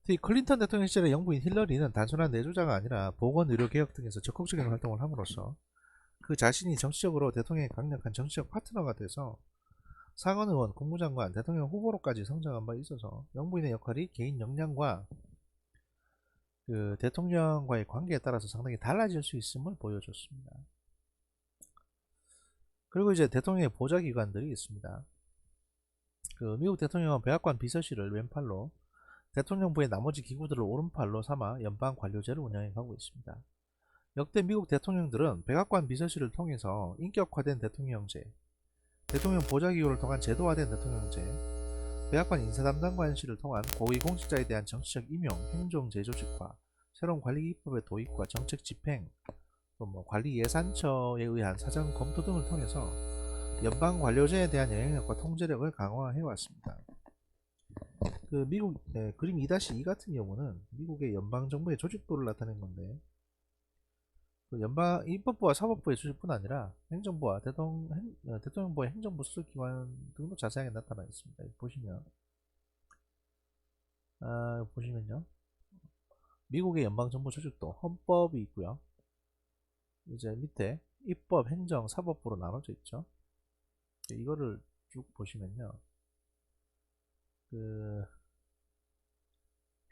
이 클린턴 대통령 시절의 영부인 힐러리는 단순한 내조자가 아니라 보건의료개혁 등에서 적극적인 활동을 함으로써 그 자신이 정치적으로 대통령의 강력한 정치적 파트너가 돼서 상원의원, 국무장관, 대통령 후보로까지 성장한 바 있어서 영부인의 역할이 개인 역량과 그 대통령과의 관계에 따라서 상당히 달라질 수 있음을 보여줬습니다. 그리고 이제 대통령의 보좌기관들이 있습니다. 그 미국 대통령은 백악관 비서실을 왼팔로 대통령부의 나머지 기구들을 오른팔로 삼아 연방 관료제를 운영해 가고 있습니다. 역대 미국 대통령들은 백악관 비서실을 통해서 인격화된 대통령제, 대통령 보좌기구를 통한 제도화된 대통령제, 백악관 인사담당관실을 통한 고위공직자에 대한 정치적 임용, 행정 재조직화, 새로운 관리기법의 도입과 정책 집행, 또 뭐 관리예산처에 의한 사전 검토 등을 통해서 연방 관료제에 대한 영향력과 통제력을 강화해 왔습니다. 그 미국 그림 2-2 같은 경우는 미국의 연방 정부의 조직도를 나타낸 건데 그 연방 입법부와 사법부의 조직뿐 아니라 행정부와 대통령부의 행정부 수석기관 등도 자세하게 나타나 있습니다. 보시면요 미국의 연방 정부 조직도 헌법이 있고요. 이제 밑에 입법, 행정, 사법부로 나눠져 있죠. 이거를 쭉 보시면요 그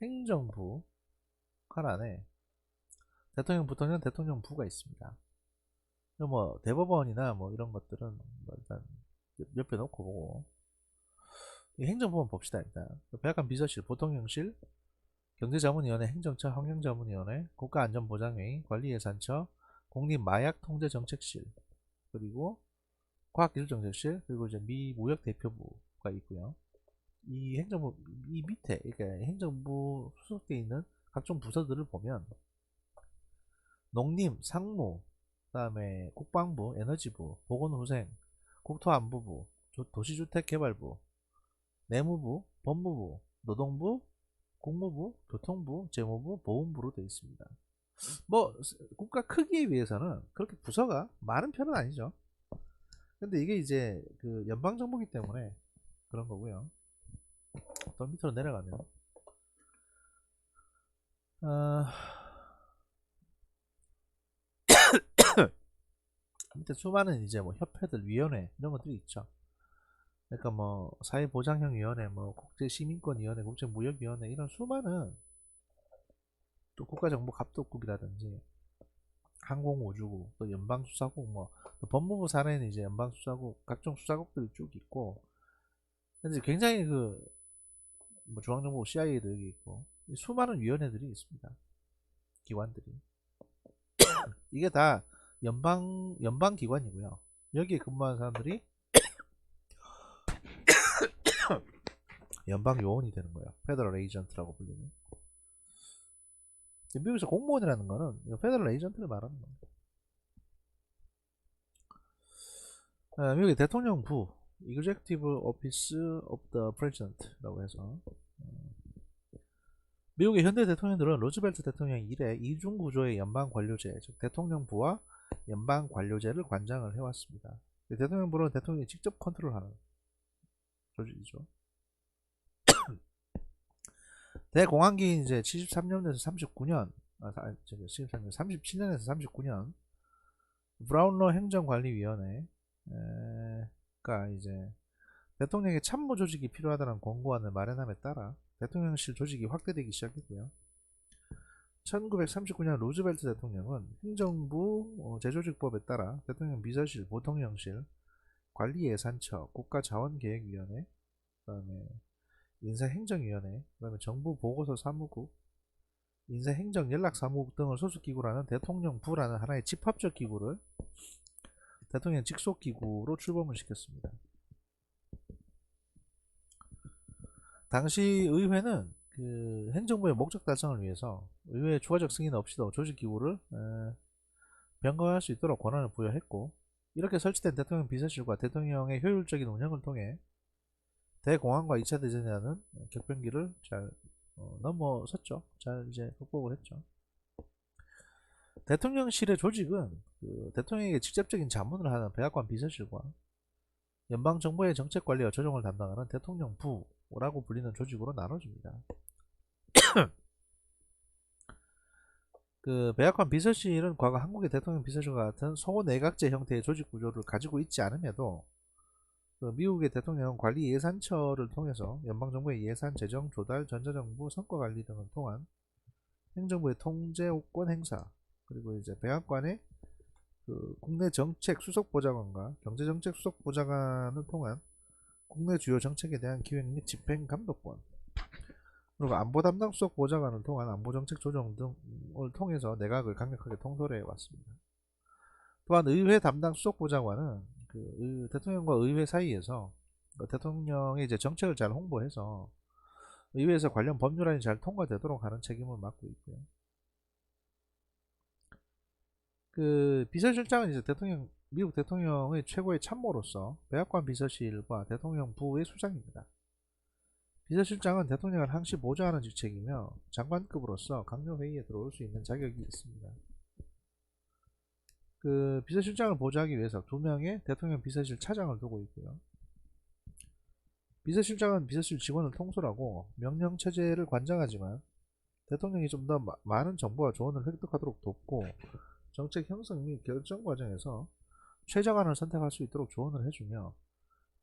행정부 칸 안에 대통령, 부통령, 대통령부가 있습니다. 뭐 대법원이나 뭐 이런 것들은 뭐 일단 옆에 놓고 보고 행정부만 봅시다. 일단 백악관 비서실, 부통령실, 경제자문위원회, 행정처, 환경자문위원회, 국가안전보장회의, 관리예산처, 국립마약통제정책실, 그리고 과학기술정책실, 그리고 이제 미 무역대표부가 있고요. 이 행정부 이 밑에 그러니까 행정부 소속되어 있는 각종 부서들을 보면 농림, 상무, 그다음에 국방부, 에너지부, 보건후생, 국토안보부, 도시주택개발부, 내무부, 법무부, 노동부, 국무부, 교통부, 재무부, 보훈부로 되어 있습니다. 뭐 국가 크기에 비해서는 그렇게 부서가 많은 편은 아니죠. 근데 이게 이제 그 연방정부이기 때문에 그런 거고요. 또 밑으로 내려가면 밑에 수많은 이제 뭐 협회들, 위원회 이런 것들이 있죠. 그러니까 뭐 사회보장형위원회, 뭐 국제시민권위원회, 국제무역위원회 이런 수많은 또 국가정보 갑독국이라든지 항공우주국, 또 연방수사국, 또 법무부 산하에는 이제 연방수사국, 각종 수사국들이 쭉 있고, 이제 굉장히 뭐 중앙정보 CIA도 여기 있고, 수많은 위원회들이 있습니다. 기관들이. 이게 다 연방기관이고요. 여기에 근무하는 사람들이 연방요원이 되는 거예요. 페더럴 에이전트라고 불리는. 미국에서 공무원이라는 거는 페더럴 에이전트를 말하는 겁니다. 미국의 대통령부, Executive Office of the President라고 해서 미국의 현대 대통령들은 루즈벨트 대통령 이래 이중구조의 연방관료제, 즉 대통령부와 연방관료제를 관장을 해왔습니다. 대통령부는 대통령이 직접 컨트롤하는 조직이죠. 대공황기 이제 73년에서 39년, 37년에서 39년 브라운로 행정관리위원회가 이제 대통령의 참모 조직이 필요하다는 권고안을 마련함에 따라 대통령실 조직이 확대되기 시작했고요. 1939년 루즈벨트 대통령은 행정부 재조직법에 따라 대통령 비서실, 보통령실, 관리예산처, 국가자원계획위원회, 그다음에 인사행정위원회, 그다음에 정부보고서 사무국, 인사행정연락사무국 등을 소속기구로 하는 대통령부라는 하나의 집합적 기구를 대통령 직속기구로 출범을 시켰습니다. 당시 의회는 그 행정부의 목적 달성을 위해서 의회의 추가적 승인 없이도 조직기구를 변경할 수 있도록 권한을 부여했고, 이렇게 설치된 대통령 비서실과 대통령의 효율적인 운영을 통해 대공황과 2차 대전이라는 격변기를 잘 넘어섰죠. 잘 이제 극복을 했죠. 대통령실의 조직은 그 대통령에게 직접적인 자문을 하는 백악관 비서실과 연방정부의 정책관리와 조정을 담당하는 대통령부라고 불리는 조직으로 나눠집니다. 그 백악관 비서실은 과거 한국의 대통령 비서실과 같은 소내각제 형태의 조직 구조를 가지고 있지 않음에도 그 미국의 대통령 관리 예산처를 통해서 연방정부의 예산, 재정, 조달, 전자정부, 성과관리 등을 통한 행정부의 통제권 행사, 그리고 이제 백악관의 그 국내 정책 수석 보좌관과 경제정책 수석 보좌관을 통한 국내 주요 정책에 대한 기획 및 집행 감독권, 그리고 안보 담당 수석 보좌관을 통한 안보 정책 조정 등을 통해서 내각을 강력하게 통솔해 왔습니다. 또한 의회 담당 수석 보좌관은 그 대통령과 의회 사이에서 대통령의 이제 정책을 잘 홍보해서 의회에서 관련 법률안이 잘 통과되도록 하는 책임을 맡고 있고요. 그 비서실장은 이제 미국 대통령의 최고의 참모로서 백악관 비서실과 대통령부의 수장입니다. 비서실장은 대통령을 항시 보좌하는 직책이며 장관급으로서 강요회의에 들어올 수 있는 자격이 있습니다. 그 비서실장을 보좌하기 위해서 2명의 대통령 비서실 차장을 두고 있고요. 비서실장은 비서실 직원을 통솔하고 명령체제를 관장하지만 대통령이 좀 더 많은 정보와 조언을 획득하도록 돕고 정책 형성 및 결정 과정에서 최정안을 선택할 수 있도록 조언을 해주며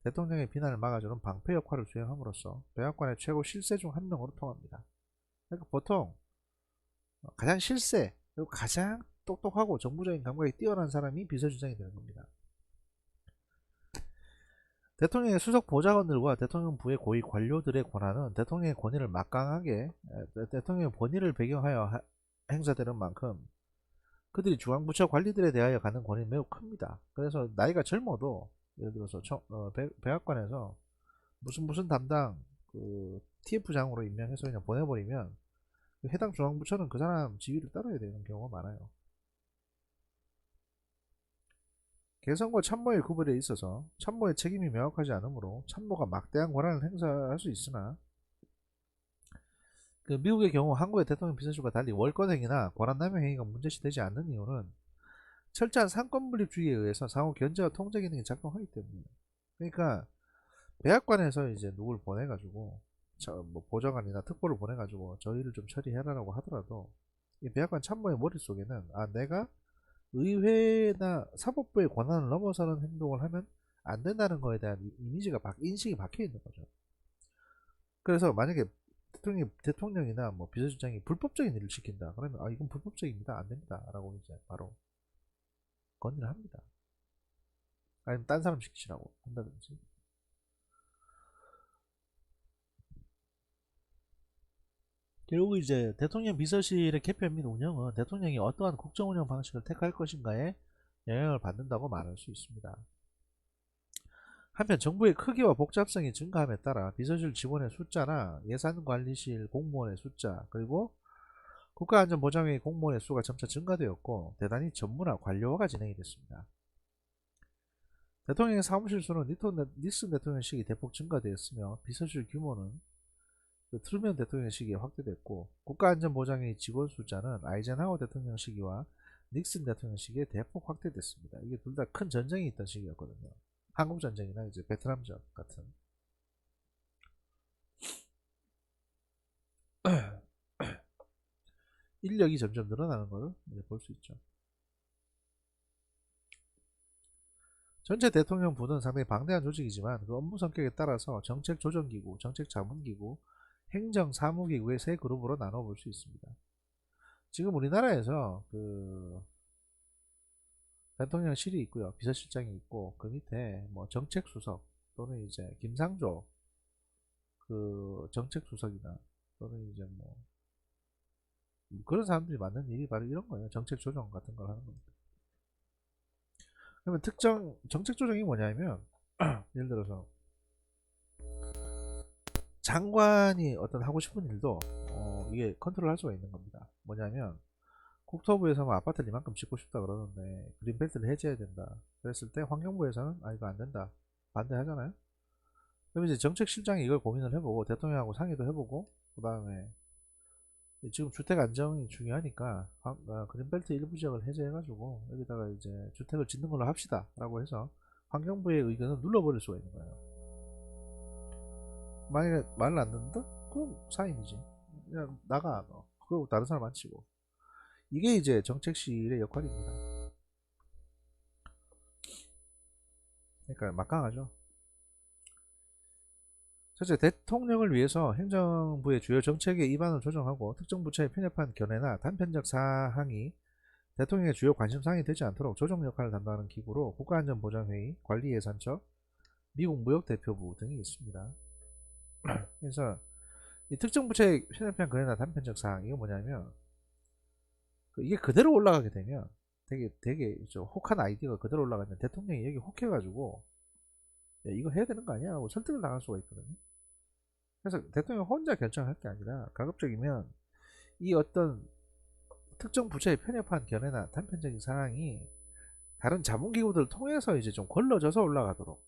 대통령의 비난을 막아주는 방패 역할을 수행함으로써 백악관의 최고 실세 중 한 명으로 통합니다. 그러니까 보통 가장 실세 그리고 가장 똑똑하고 정부적인 감각이 뛰어난 사람이 비서실장이 되는 겁니다. 대통령의 수석 보좌관들과 대통령부의 고위 관료들의 권한은 대통령의 권위를 막강하게 대통령의 권위를 배경하여 행사되는 만큼 그들이 중앙부처 관리들에 대하여 갖는 권위는 매우 큽니다. 그래서 나이가 젊어도 예를 들어서 백악관에서 무슨 담당 그 TF장으로 임명해서 그냥 보내버리면 해당 중앙부처는 그 사람 지위를 따라야 되는 경우가 많아요. 개성과 참모의 구별에 있어서 참모의 책임이 명확하지 않으므로 참모가 막대한 권한을 행사할 수 있으나 그 미국의 경우 한국의 대통령 비서실과 달리 월권행위나 권한남용 행위가 문제시되지 않는 이유는 철저한 상권분립주의에 의해서 상호 견제와 통제 기능이 작동하기 때문이에요. 그러니까 백악관에서 이제 누굴 보내가지고 뭐 보좌관이나 특보를 보내가지고 저 일을 좀 처리해라라고 하더라도 이 백악관 참모의 머릿속에는 내가 의회나 사법부의 권한을 넘어서는 행동을 하면 안 된다는 거에 대한 이미지가 인식이 박혀 있는 거죠. 그래서 만약에 대통령이나 뭐 비서실장이 불법적인 일을 시킨다 그러면 이건 불법적입니다, 안 됩니다 라고 이제 바로 건의를 합니다. 아니면 딴 사람 시키시라고 한다든지. 결국 이제 대통령 비서실의 개편 및 운영은 대통령이 어떠한 국정 운영 방식을 택할 것인가에 영향을 받는다고 말할 수 있습니다. 한편 정부의 크기와 복잡성이 증가함에 따라 비서실 직원의 숫자나 예산관리실 공무원의 숫자, 그리고 국가안전보장회의 공무원의 수가 점차 증가되었고 대단히 전문화, 관료화가 진행이 됐습니다. 대통령의 사무실 수는 닉슨 대통령 시기에 대폭 증가되었으며 비서실 규모는 트루먼 대통령 시기에 확대됐고 국가안전보장회의 직원 숫자는 아이젠하워 대통령 시기와 닉슨 대통령 시기에 대폭 확대됐습니다. 이게 둘 다 큰 전쟁이 있던 시기였거든요. 한국전쟁이나 이제 베트남전 같은. 인력이 점점 늘어나는 것을 볼 수 있죠. 전체 대통령부는 상당히 방대한 조직이지만 그 업무 성격에 따라서 정책조정기구, 정책자문기구, 행정사무기구의 세 그룹으로 나눠볼 수 있습니다. 지금 우리나라에서 그 대통령실이 있고요. 비서실장이 있고 그 밑에 뭐 정책수석 또는 이제 김상조 그 정책수석이나 또는 이제 뭐 그런 사람들이 맡는 일이 바로 이런 거예요. 정책조정 같은 걸 하는 겁니다. 그러면 특정 정책조정이 뭐냐면 예를 들어서 장관이 어떤 하고 싶은 일도 이게 컨트롤 할 수가 있는 겁니다. 뭐냐면 국토부에서 뭐 아파트를 이만큼 짓고 싶다 그러는데 그린벨트를 해제해야 된다 그랬을 때 환경부에서는 아 이거 안 된다 반대하잖아요. 그럼 이제 정책실장이 이걸 고민을 해보고 대통령하고 상의도 해보고 그 다음에 지금 주택 안정이 중요하니까 그린벨트 일부 지역을 해제해가지고 여기다가 이제 주택을 짓는 걸로 합시다 라고 해서 환경부의 의견을 눌러버릴 수가 있는 거예요. 만약에 말을 안 듣는다? 그럼 사임이지. 그냥 나가 너. 그리고 다른 사람 안 치고. 이게 이제 정책실의 역할입니다. 그러니까 막강하죠. 첫째, 대통령을 위해서 행정부의 주요 정책의 입안을 조정하고 특정 부처에 편협한 견해나 단편적 사항이 대통령의 주요 관심사항이 되지 않도록 조정 역할을 담당하는 기구로 국가안전보장회의, 관리예산처, 미국 무역대표부 등이 있습니다. 그래서 이 특정 부처의 편협한 견해나 단편적 사항 이거 뭐냐면 이게 그대로 올라가게 되면 되게 혹한 아이디어가 그대로 올라가면 대통령이 여기 혹해가지고 야, 이거 해야 되는 거 아니야? 하고 설득을 당할 수가 있거든요. 그래서 대통령 혼자 결정할 게 아니라 가급적이면 이 어떤 특정 부처의 편협한 견해나 단편적인 사항이 다른 자문기구들을 통해서 이제 좀 걸러져서 올라가도록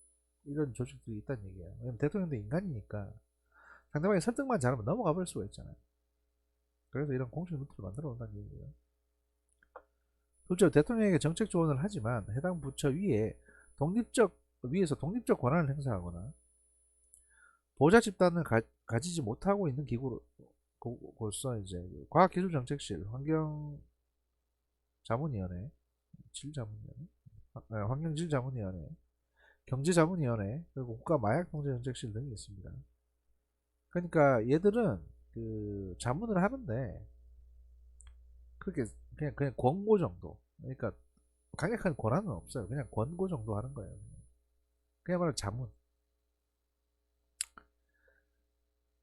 이런 조직들이 있다는 얘기예요. 왜냐면 대통령도 인간이니까 상대방이 설득만 잘하면 넘어가 버릴 수가 있잖아요. 그래서 이런 공식 루트를 만들어 온다는 얘기예요. 둘째로 대통령에게 정책 조언을 하지만 해당 부처 위에서 독립적 권한을 행사하거나 보좌 집단을 가지지 못하고 있는 기구로서 이제 과학기술정책실, 환경자문위원회, 질자문위원회, 환경질자문위원회, 경제자문위원회, 그리고 국가마약통제정책실 등이 있습니다. 그러니까 얘들은 그 자문을 하는데 그렇게 그냥 권고 정도. 그러니까 강력한 권한은 없어요. 그냥 권고 정도 하는 거예요. 그야말로 자문.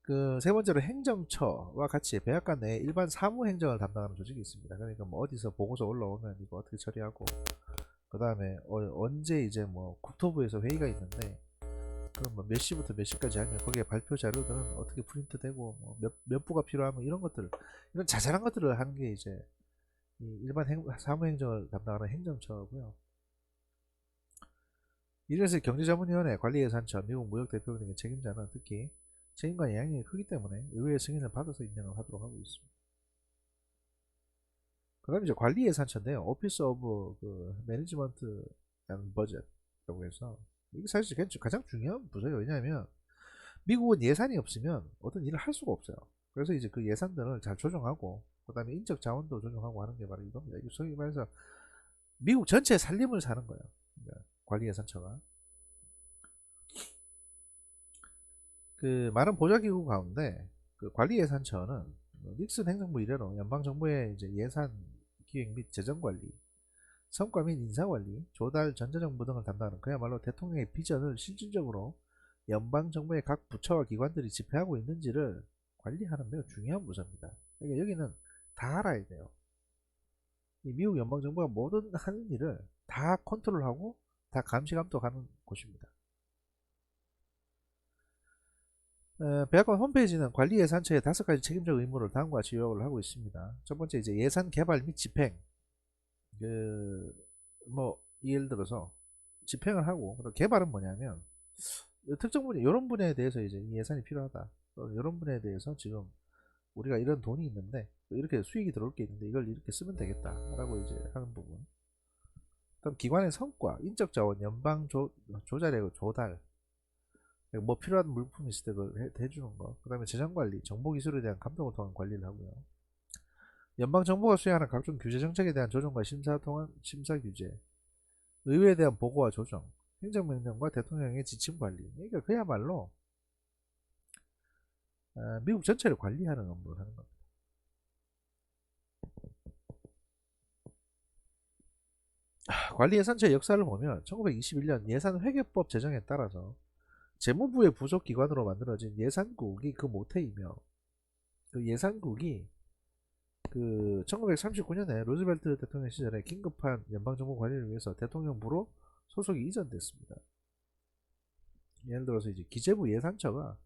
그 세 번째로 행정처와 같이 백악관 내에 일반 사무행정을 담당하는 조직이 있습니다. 그러니까 뭐 어디서 보고서 올라오면 이거 어떻게 처리하고 그 다음에 언제 이제 뭐 국토부에서 회의가 있는데 그럼 뭐 몇 시부터 몇 시까지 하면 거기에 발표 자료들은 어떻게 프린트되고 뭐 몇 부가 필요하면 이런 것들을 이런 자잘한 것들을 하는 게 이제 일반 사무행정을 담당하는 행정처고요. 이래서 경제자문위원회, 관리예산처, 미국 무역대표 등의 책임자는 특히 책임과 영향력이 크기 때문에 의회의 승인을 받아서 임명을 하도록 하고 있습니다. 그 다음에 이제 관리예산처인데요. 오피스 오브 그 매니지먼트 앤 버젯이라고 해서 이게 사실 가장 중요한 부서예요. 왜냐하면 미국은 예산이 없으면 어떤 일을 할 수가 없어요. 그래서 이제 그 예산들을 잘 조정하고 그 다음에 인적 자원도 조정하고 하는 게 바로 이겁니다. 이게 소위 말해서 미국 전체의 살림을 사는 거예요. 그러니까 관리예산처가. 그 많은 보좌기구 가운데 그 관리예산처는 닉슨 행정부 이래로 연방정부의 이제 예산 기획 및 재정관리, 성과 및 인사관리, 조달, 전자정부 등을 담당하는 그야말로 대통령의 비전을 실질적으로 연방정부의 각 부처와 기관들이 집행하고 있는지를 관리하는 매우 중요한 부서입니다. 그러니까 여기는 다 알아야 돼요. 이 미국 연방정부가 모든 하는 일을 다 컨트롤하고 다 감시감독하는 곳입니다. 백악관 홈페이지는 관리예산처의 5가지 책임적 의무를 다음과 같이 요약을 하고 있습니다. 첫 번째 이제 예산 개발 및 집행. 뭐 예를 들어서 집행을 하고 개발은 뭐냐면 특정 분야 이런 분야에 대해서 이제 예산이 필요하다. 이런 분야에 대해서 지금 우리가 이런 돈이 있는데 이렇게 수익이 들어올 게 있는데 이걸 이렇게 쓰면 되겠다라고 이제 하는 부분. 그다음 기관의 성과, 인적 자원, 연방 조달의 조달. 뭐 필요한 물품이 있을 때 그걸 해주는 거. 그 다음에 재정관리, 정보기술에 대한 감독을 통한 관리를 하고요. 연방정부가 수행하는 각종 규제 정책에 대한 조정과 심사 규제, 의회에 대한 보고와 조정, 행정명령과 대통령의 지침 관리. 그러니까 그야말로 미국 전체를 관리하는 업무를 하는 겁니다. 관리예산처의 역사를 보면 1921년 예산회계법 제정에 따라서 재무부의 부속 기관으로 만들어진 예산국이 그 모태이며, 그 예산국이 그 1939년에 루즈벨트 대통령 시절에 긴급한 연방정부 관리를 위해서 대통령부로 소속이 이전됐습니다. 예를 들어서 이제 기재부 예산처가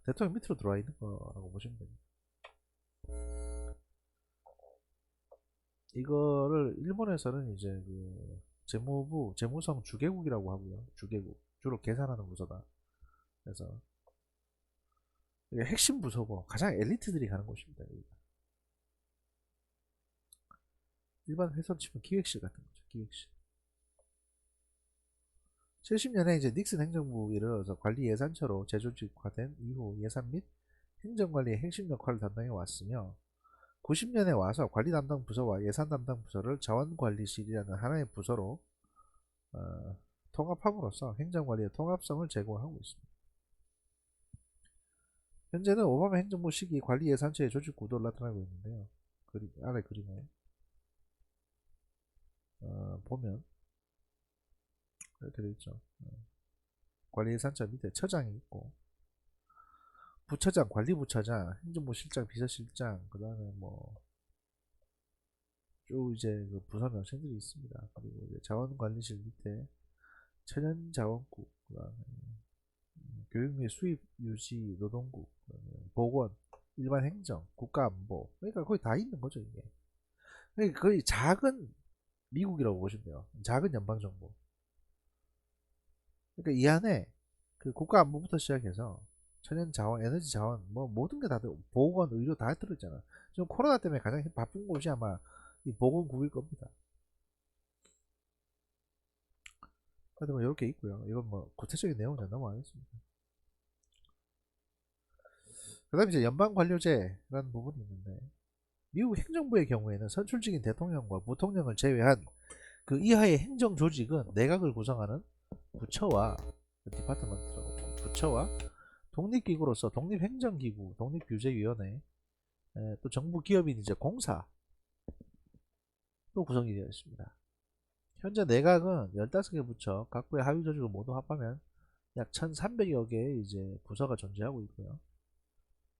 대통령 밑으로 들어와 있는 거라고 보시면 됩니다. 이거를 일본에서는 이제 그 재무부, 재무성 주계국이라고 하고요. 주계국. 주로 계산하는 부서다. 그래서 이게 핵심 부서고 가장 엘리트들이 가는 곳입니다. 여기가. 일반 회사로 치면 기획실 같은 거죠. 기획실. 70년에 이제 닉슨 행정부 이르러서 관리 예산처로 재조직화된 이후 예산 및 행정관리의 핵심 역할을 담당해 왔으며, 90년에 와서 관리 담당 부서와 예산 담당 부서를 자원관리실이라는 하나의 부서로 통합함으로써 행정관리의 통합성을 제고하고 있습니다. 현재는 오바마 행정부 시기 관리 예산처의 조직 구도를 나타내고 있는데요. 아래 그림에 보면 이렇게 되어 있죠. 관리 예산처 밑에 처장이 있고, 부처장, 관리부처장, 행정부 실장, 비서실장, 그 다음에 뭐 쭉 이제 그 부서 명칭들이 있습니다. 그리고 이제 자원관리실 밑에 천연자원국, 그 다음에 교육 및 수입 유지 노동국, 보건, 일반 행정, 국가안보. 그러니까 거의 다 있는 거죠, 이게. 그러니까 거의 작은 미국이라고 보시면 돼요. 작은 연방정부. 그러니까 이 안에 그 국가안보부터 시작해서 천연자원, 에너지자원, 뭐 모든 게 다 보건, 의료 다 들어있잖아. 지금 코로나 때문에 가장 바쁜 곳이 아마 이 보건국일 겁니다. 그래도 뭐 이렇게 있고요. 이건 뭐 구체적인 내용은 넘어가겠습니다. 그 다음에 이제 연방관료제라는 부분이 있는데, 미국 행정부의 경우에는 선출직인 대통령과 부통령을 제외한 그 이하의 행정조직은 내각을 구성하는 부처와 디파트먼트라고 부처와 독립기구로서 독립행정기구, 독립규제위원회, 또 정부 기업인 이제 공사로 구성이 되어 있습니다. 현재 내각은 15개 부처, 각부의 하위 조직을 모두 합하면 약 1300여 개의 이제 부서가 존재하고 있고요.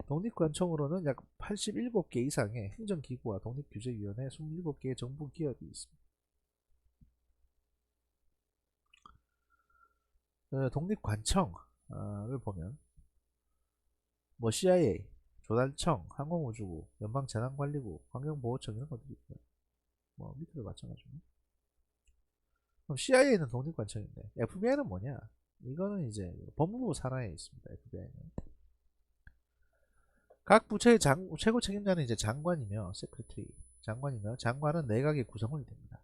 독립관청으로는 약 87개 이상의 행정기구와 독립규제위원회 27개의 정부 기업이 있습니다. 독립관청을 보면 뭐 CIA, 조달청, 항공우주국, 연방재난관리국, 환경보호청 이런 것들이 있고요. 뭐 밑에도 마찬가지고. 그럼 CIA는 독립관청인데 FBI는 뭐냐? 이거는 이제 법무부 산하에 있습니다. FBI는 각 부처의 최고 책임자는 이제 장관이며 세크리터리 장관이며, 장관은 내각의 구성원이 됩니다.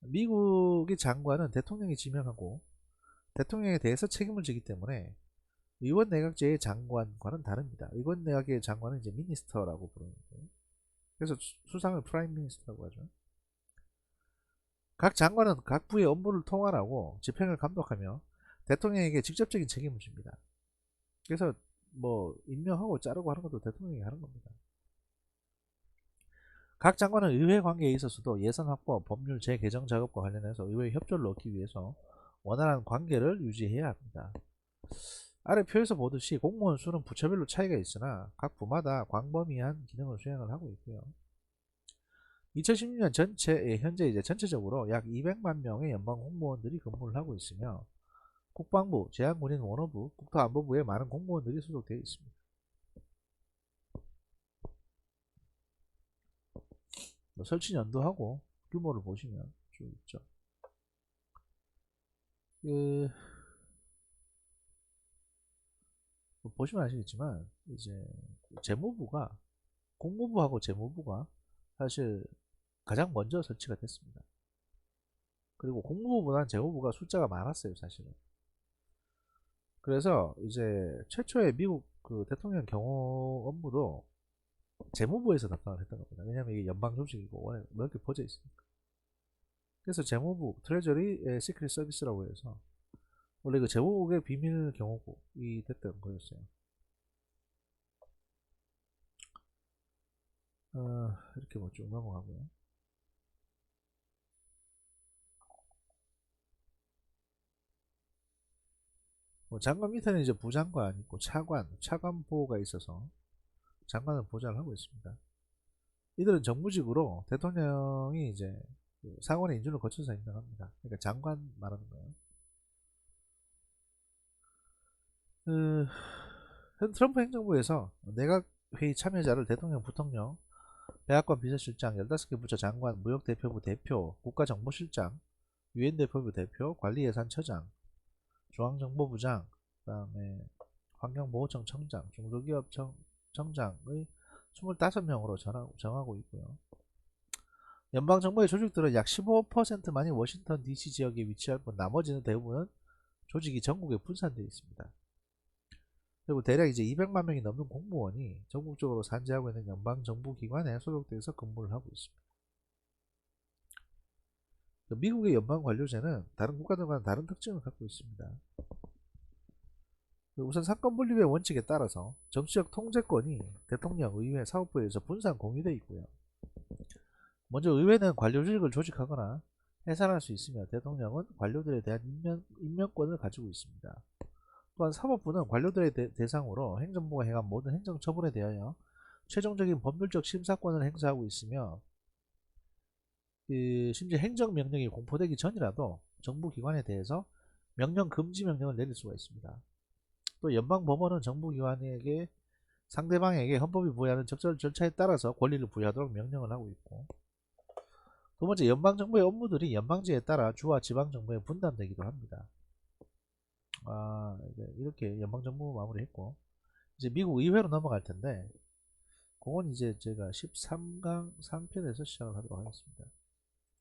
미국의 장관은 대통령이 지명하고 대통령에 대해서 책임을 지기 때문에 의원 내각제의 장관과는 다릅니다. 의원 내각의 장관은 이제 미니스터라고 부르는데, 그래서 수상을 프라임 미니스터라고 하죠. 각 장관은 각 부의 업무를 통할하고 집행을 감독하며 대통령에게 직접적인 책임을 집니다. 그래서 뭐 임명하고 자르고 하는 것도 대통령이 하는 겁니다. 각 장관은 의회 관계에 있어서도 예산 확보, 법률 재개정 작업과 관련해서 의회의 협조를 얻기 위해서 원활한 관계를 유지해야 합니다. 아래 표에서 보듯이 공무원 수는 부처별로 차이가 있으나 각 부마다 광범위한 기능을 수행을 하고 있고요. 2016년 현재 이제 전체적으로 약 200만 명의 연방 공무원들이 근무를 하고 있으며, 국방부, 제한군인 원어부, 국토안보부에 많은 공무원들이 소속되어 있습니다. 뭐 설치 연도하고 규모를 보시면 쭉 있죠. 보시면 아시겠지만 이제 재무부가, 공무부하고 재무부가 사실 가장 먼저 설치가 됐습니다. 그리고 공무부보다는 재무부가 숫자가 많았어요, 사실은. 그래서 이제 최초의 미국 그 대통령 경호 업무도 재무부에서 담당을 했던 겁니다. 왜냐하면 이게 연방 조직이고 워낙 넓게 퍼져 있으니까. 그래서 재무부, 트레저리 시크릿 서비스라고 해서 원래 그 재무국의 비밀 경호국이 됐던 거였어요. 이렇게 뭐 쭉 넘어가고요. 뭐 장관 밑에는 이제 부장관 있고 차관보가 있어서 장관을 보좌를 하고 있습니다. 이들은 정부직으로 대통령이 이제 그 상원의 인준을 거쳐서 임명합니다. 그러니까 장관 말하는 거예요. 그, 현 트럼프 행정부에서 내각회의 참여자를 대통령, 부통령, 백악관 비서실장, 15개 부처 장관, 무역대표부 대표, 국가정보실장, 유엔 대표부 대표, 관리예산처장, 중앙정보부장, 그 다음에 환경보호청 청장, 중소기업청 청장의 25명으로 정하고 있고요. 연방정부의 조직들은 약 15%만이 워싱턴 DC 지역에 위치할 뿐 나머지는 대부분은 조직이 전국에 분산되어 있습니다. 그리고 대략 이제 200만 명이 넘는 공무원이 전국적으로 산재하고 있는 연방정부기관에 소속돼서 근무를 하고 있습니다. 미국의 연방관료제는 다른 국가들과는 다른 특징을 갖고 있습니다. 우선 사건 분립의 원칙에 따라서 정치적 통제권이 대통령, 의회, 사법부에서 분산 공유되어 있고요. 먼저 의회는 관료조직을 조직하거나 해산할 수 있으며 대통령은 관료들에 대한 임명권을 가지고 있습니다. 또한 사법부는 관료들의 대상으로 행정부가 행한 모든 행정처분에 대하여 최종적인 법률적 심사권을 행사하고 있으며 심지어 행정명령이 공포되기 전이라도 정부기관에 대해서 명령 금지 명령을 내릴 수가 있습니다. 또 연방법원은 정부기관에게 상대방에게 헌법이 부여하는 적절 절차에 따라서 권리를 부여하도록 명령을 하고 있고, 두 번째, 연방정부의 업무들이 연방제에 따라 주와 지방정부에 분담되기도 합니다. 이렇게 연방정부 마무리했고, 이제 미국 의회로 넘어갈 텐데, 그건 이제 제가 13강 상편에서 시작을 하도록 하겠습니다.